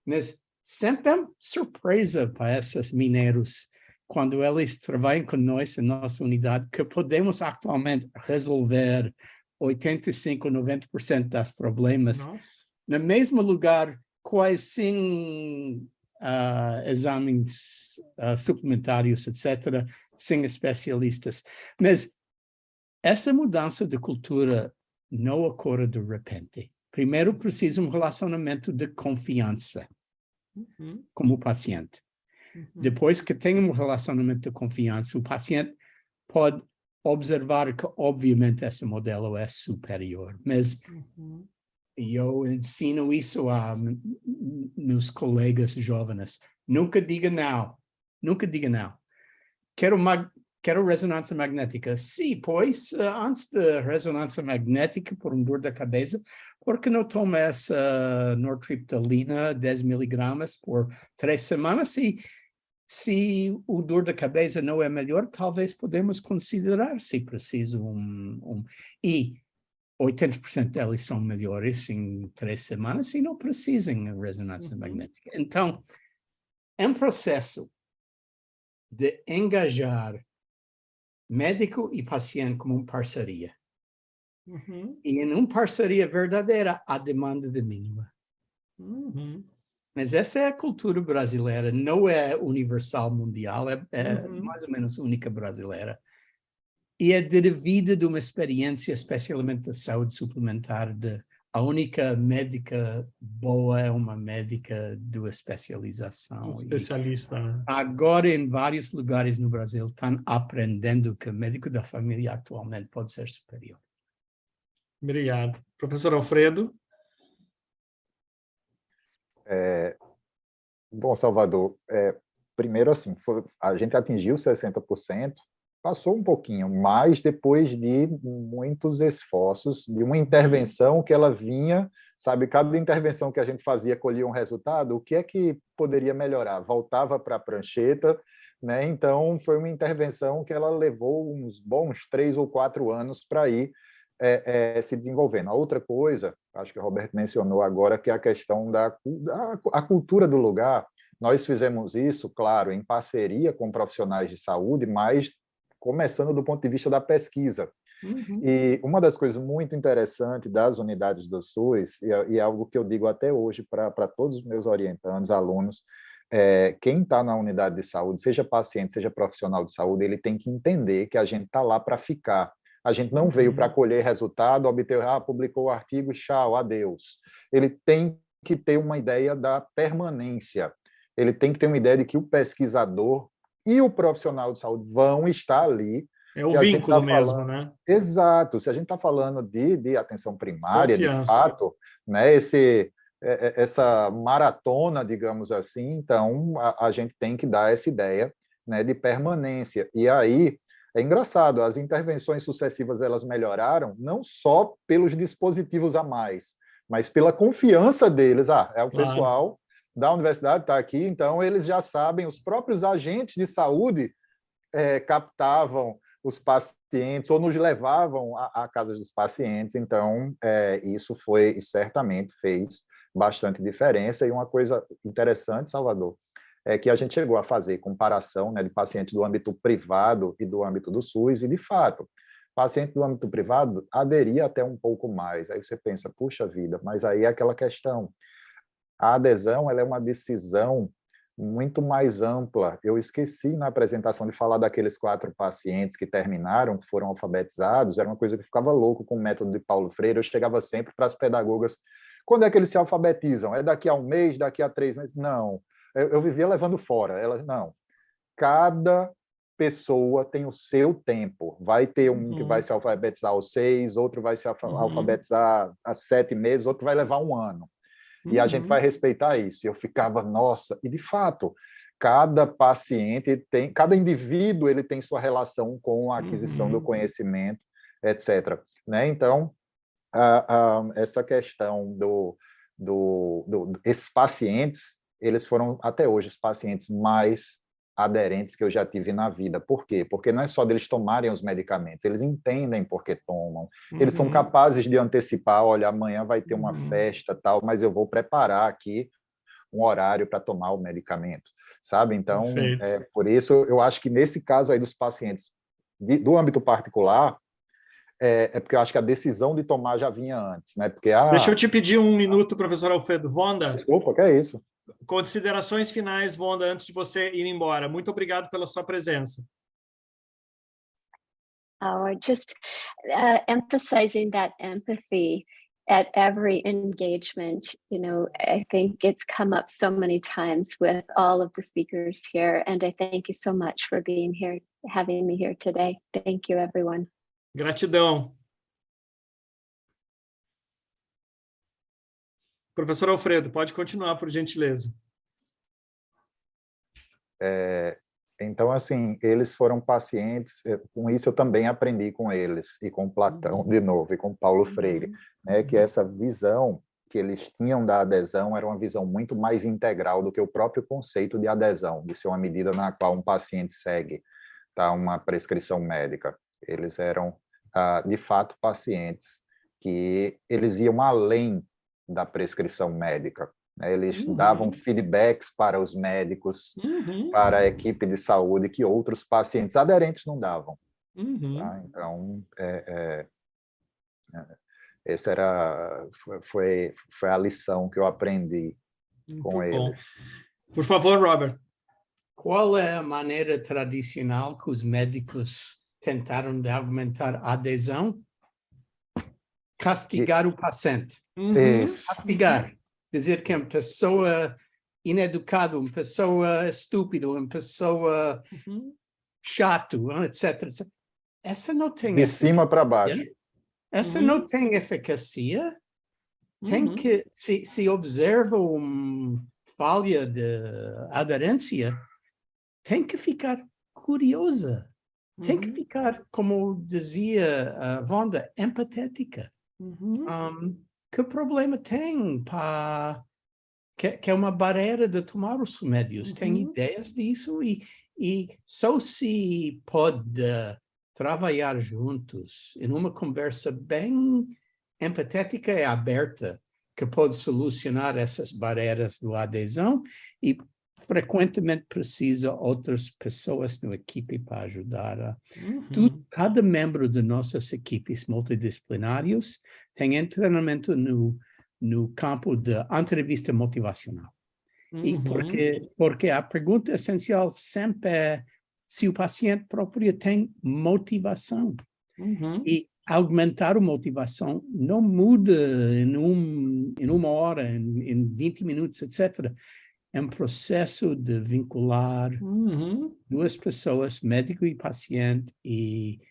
Mas sempre é surpresa para esses mineiros quando eles trabalham com nós na nossa unidade, que podemos atualmente resolver 85%, 90% dos problemas no mesmo lugar, quase sem exames suplementários, etc., sem especialistas. Mas essa mudança de cultura não ocorre de repente. Primeiro, precisa um relacionamento de confiança com o paciente. Depois que tem um relacionamento de confiança, o paciente pode observar que, obviamente, esse modelo é superior. Mas eu ensino isso a meus colegas jovens. Nunca diga não. Nunca diga não. Quero ressonância magnética. Sim, pois, antes da ressonância magnética por um dor da cabeça, por que não toma essa nortriptilina, 10 miligramas por 3 semanas? Se o dor da cabeça não é melhor, talvez podemos considerar se preciso E 80% deles são melhores em 3 semanas e não precisam de ressonância magnética. Então, é um processo de engajar médico e paciente como uma parceria. E em uma parceria verdadeira, a demanda é mínima. Mas essa é a cultura brasileira, não é universal mundial, é mais ou menos única brasileira. E é derivada de uma experiência, especialmente da saúde suplementar, a única médica boa é uma médica de especialização. Especialista. Né? Agora, em vários lugares no Brasil, estão aprendendo que o médico da família atualmente pode ser superior. Obrigado. Professor Alfredo? Bom, Salvador, primeiro assim, a gente atingiu 60%, passou um pouquinho, mas depois de muitos esforços, de uma intervenção que ela vinha, sabe, cada intervenção que a gente fazia colhia um resultado, o que é que poderia melhorar? Voltava para a prancheta, né? Então foi uma intervenção que ela levou uns bons 3 ou 4 anos para ir se desenvolvendo. A outra coisa, acho que o Roberto mencionou agora, que é a questão da a cultura do lugar. Nós fizemos isso, claro, em parceria com profissionais de saúde, mas começando do ponto de vista da pesquisa. E uma das coisas muito interessantes das unidades do SUS, e é algo que eu digo até hoje para todos os meus orientandos, alunos, quem está na unidade de saúde, seja paciente, seja profissional de saúde, ele tem que entender que a gente está lá para ficar. A gente não veio para colher resultado, obter, publicou o artigo, tchau, adeus. Ele tem que ter uma ideia da permanência. Ele tem que ter uma ideia de que o pesquisador e o profissional de saúde vão estar ali. É o vínculo mesmo, né? Exato. Se a gente está falando de atenção primária, Confiança. de fato, né, essa maratona, digamos assim, então a gente tem que dar essa ideia, né, de permanência. E aí, é engraçado, as intervenções sucessivas elas melhoraram não só pelos dispositivos a mais, mas pela confiança deles. É o pessoal da universidade está aqui, então eles já sabem, os próprios agentes de saúde captavam os pacientes ou nos levavam à casa dos pacientes. Então, isso certamente fez bastante diferença. E uma coisa interessante, Salvador, é que a gente chegou a fazer comparação, né, de pacientes do âmbito privado e do âmbito do SUS, e, de fato, paciente do âmbito privado aderia até um pouco mais. Aí você pensa, puxa vida, mas aí é aquela questão. A adesão ela é uma decisão muito mais ampla. Eu esqueci na apresentação de falar daqueles 4 pacientes que terminaram, que foram alfabetizados. Era uma coisa que eu ficava louco com o método de Paulo Freire. Eu chegava sempre para as pedagogas, quando é que eles se alfabetizam? É daqui a 1 mês, daqui a 3 meses? Não. Eu vivia levando fora. Elas, não. Cada pessoa tem o seu tempo. Vai ter um que vai se alfabetizar aos 6, outro vai se alfabetizar a 7 meses, outro vai levar 1 ano. E a gente vai respeitar isso. E eu ficava, nossa, e de fato, cada paciente cada indivíduo ele tem sua relação com a aquisição do conhecimento, etc. Né? Então, essa questão esses pacientes, eles foram até hoje os pacientes mais aderentes que eu já tive na vida. Por quê? Porque não é só deles tomarem os medicamentos, eles entendem por que tomam, eles são capazes de antecipar, olha, amanhã vai ter uma festa, tal, mas eu vou preparar aqui um horário para tomar o medicamento, sabe? Então, por isso, eu acho que nesse caso aí dos pacientes do âmbito particular, porque eu acho que a decisão de tomar já vinha antes, né? Porque, Deixa eu te pedir 1 minuto, professor Alfredo. Vonda. Desculpa, que é isso? Considerações finais, Vonda, antes de você ir embora. Muito obrigado pela sua presença. Just emphasizing that empathy at every engagement. I think it's come up so many times with all of the speakers here, and I thank you so much for being here, having me here today. Thank you, everyone. Gratidão. Professor Alfredo, pode continuar, por gentileza. Então, assim, eles foram pacientes, com isso eu também aprendi com eles, e com Platão, de novo, e com Paulo Freire, né, que essa visão que eles tinham da adesão era uma visão muito mais integral do que o próprio conceito de adesão, de ser uma medida na qual um paciente segue, tá, uma prescrição médica. Eles eram, de fato, pacientes que eles iam além da prescrição médica. Eles davam feedbacks para os médicos, para a equipe de saúde, que outros pacientes aderentes não davam. Tá? Então, essa foi a lição que eu aprendi com eles. Por favor, Robert. Qual é a maneira tradicional que os médicos tentaram de aumentar a adesão? Castigar o paciente. Castigar. Dizer que é uma pessoa ineducada, uma pessoa estúpida, uma pessoa chato, etc, etc. Essa não tem de cima para baixo. Essa não tem eficácia. Tem que, se observa uma falha de aderência, tem que ficar curiosa. Tem que ficar, como dizia a Vonda, empatética. Que problema tem para que é uma barreira de tomar os remédios? Tem ideias disso e só se pode trabalhar juntos em uma conversa bem empatética e aberta, que pode solucionar essas barreiras da adesão e frequentemente precisa outras pessoas na equipe para ajudar. Cada membro de nossas equipes multidisciplinárias tem treinamento no campo da entrevista motivacional. E porque a pergunta essencial sempre é se o paciente próprio tem motivação. E aumentar a motivação não muda em uma hora, em 20 minutos, etc. É um processo de vincular duas pessoas, médico e paciente, e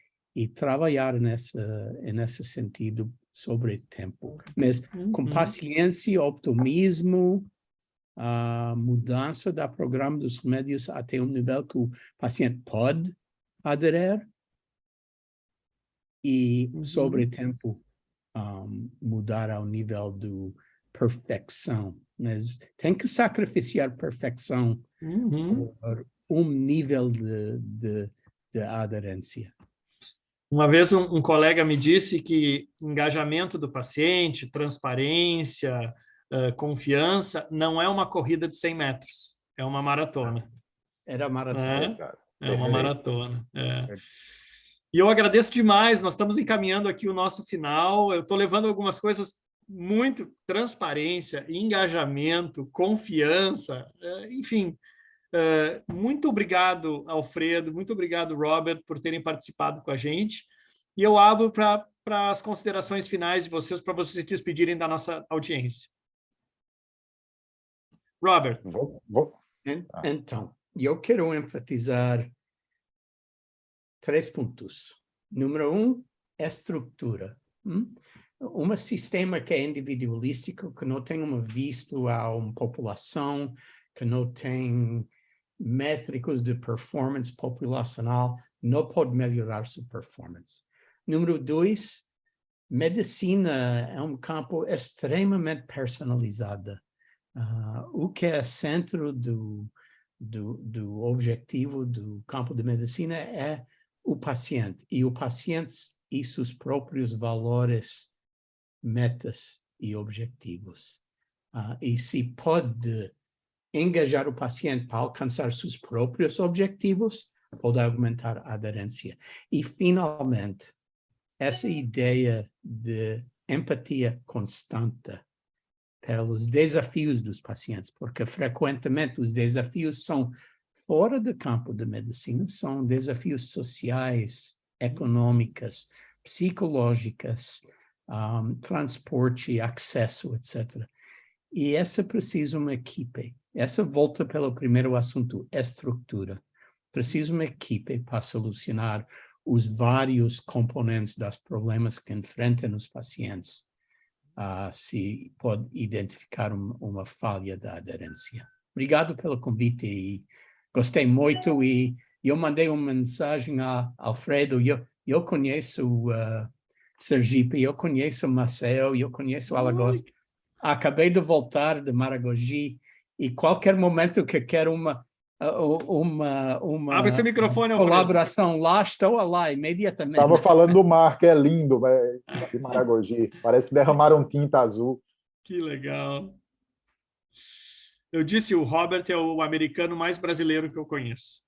trabalhar nesse sentido sobre tempo. Mas com paciência, optimismo, a mudança do programa dos remédios até um nível que o paciente pode aderir, e sobre tempo mudar ao nível de perfeição. Mas tem que sacrificar perfeição por nível de aderência. Uma vez um colega me disse que engajamento do paciente, transparência, confiança, não é uma corrida de 100 metros, é uma maratona. Era maratona. É uma maratona. E eu agradeço demais, nós estamos encaminhando aqui o nosso final, eu estou levando algumas coisas muito, transparência, engajamento, confiança, enfim. Muito obrigado, Alfredo, muito obrigado, Robert, por terem participado com a gente. E eu abro para as considerações finais de vocês, para vocês se despedirem da nossa audiência. Robert. Então, eu quero enfatizar 3 pontos. Número 1, estrutura. Um sistema que é individualístico, que não tem uma vista a uma população, que não tem métricos de performance populacional, não pode melhorar sua performance. Número 2, medicina é um campo extremamente personalizado. O que é centro do objetivo do campo de medicina é o paciente, e o paciente e seus próprios valores, metas e objetivos. E se pode engajar o paciente para alcançar seus próprios objetivos, pode aumentar a aderência. E, finalmente, essa ideia de empatia constante pelos desafios dos pacientes, porque frequentemente os desafios são fora do campo da medicina, são desafios sociais, econômicos, psicológicos, transporte, acesso, etc. E essa precisa uma equipe. Essa volta pelo primeiro assunto, estrutura. Precisa uma equipe para solucionar os vários componentes dos problemas que enfrentam os pacientes. Se pode identificar uma falha da aderência. Obrigado pelo convite e gostei muito, e eu mandei uma mensagem a Alfredo. Eu conheço Sergipe, eu conheço Maceió, eu conheço Alagoas. Acabei de voltar de Maragogi, e qualquer momento que quero uma Abre esse microfone, colaboração lá, estou lá imediatamente. Estava falando do mar, que é lindo, de Maragogi. Parece que derramaram tinta azul. Que legal. Eu disse, o Robert é o americano mais brasileiro que eu conheço.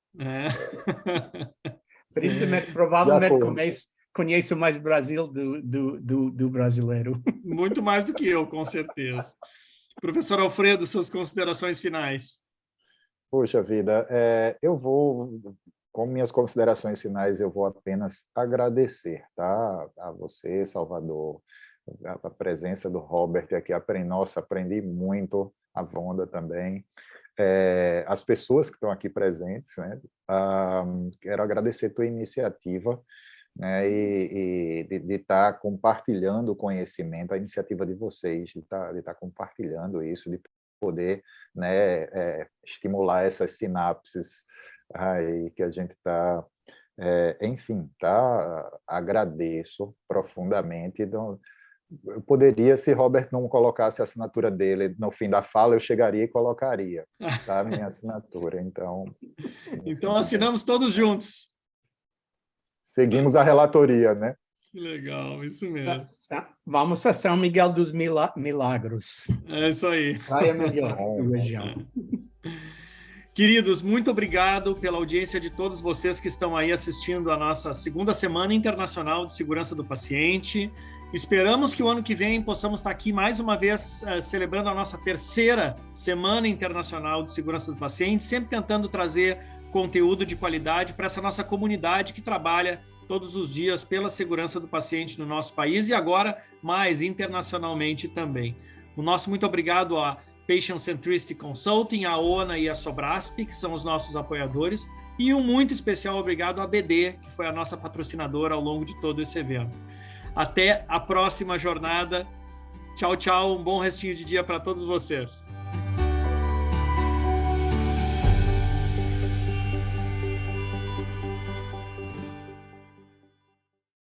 Tristemente, provavelmente conheço mais Brasil do brasileiro. Muito mais do que eu, com certeza. Professor Alfredo, suas considerações finais. Puxa vida, com minhas considerações finais, eu vou apenas agradecer, tá? A você, Salvador, a presença do Robert aqui. Aprendi muito, a Wanda também. As pessoas que estão aqui presentes, né? Quero agradecer a tua iniciativa, né? E de estar compartilhando o conhecimento, a iniciativa de vocês, de estar compartilhando isso, de poder, né, estimular essas sinapses aí que a gente está, enfim, agradeço profundamente. Então, eu poderia, se Robert não colocasse a assinatura dele no fim da fala, eu chegaria e colocaria, tá, minha assinatura. Então assinamos todos juntos. Seguimos a relatoria, né? Que legal, isso mesmo. Vamos a São Miguel dos Milagros. É isso aí. Praia melhor da região. Queridos, muito obrigado pela audiência de todos vocês que estão aí assistindo a nossa segunda Semana Internacional de Segurança do Paciente. Esperamos que o ano que vem possamos estar aqui mais uma vez celebrando a nossa terceira Semana Internacional de Segurança do Paciente, sempre tentando trazer conteúdo de qualidade para essa nossa comunidade que trabalha todos os dias pela segurança do paciente no nosso país e agora mais internacionalmente também. O nosso muito obrigado a Patient Centricity Consulting, a ONA e a Sobrasp, que são os nossos apoiadores, e um muito especial obrigado à BD, que foi a nossa patrocinadora ao longo de todo esse evento. Até a próxima jornada. Tchau, tchau. Um bom restinho de dia para todos vocês.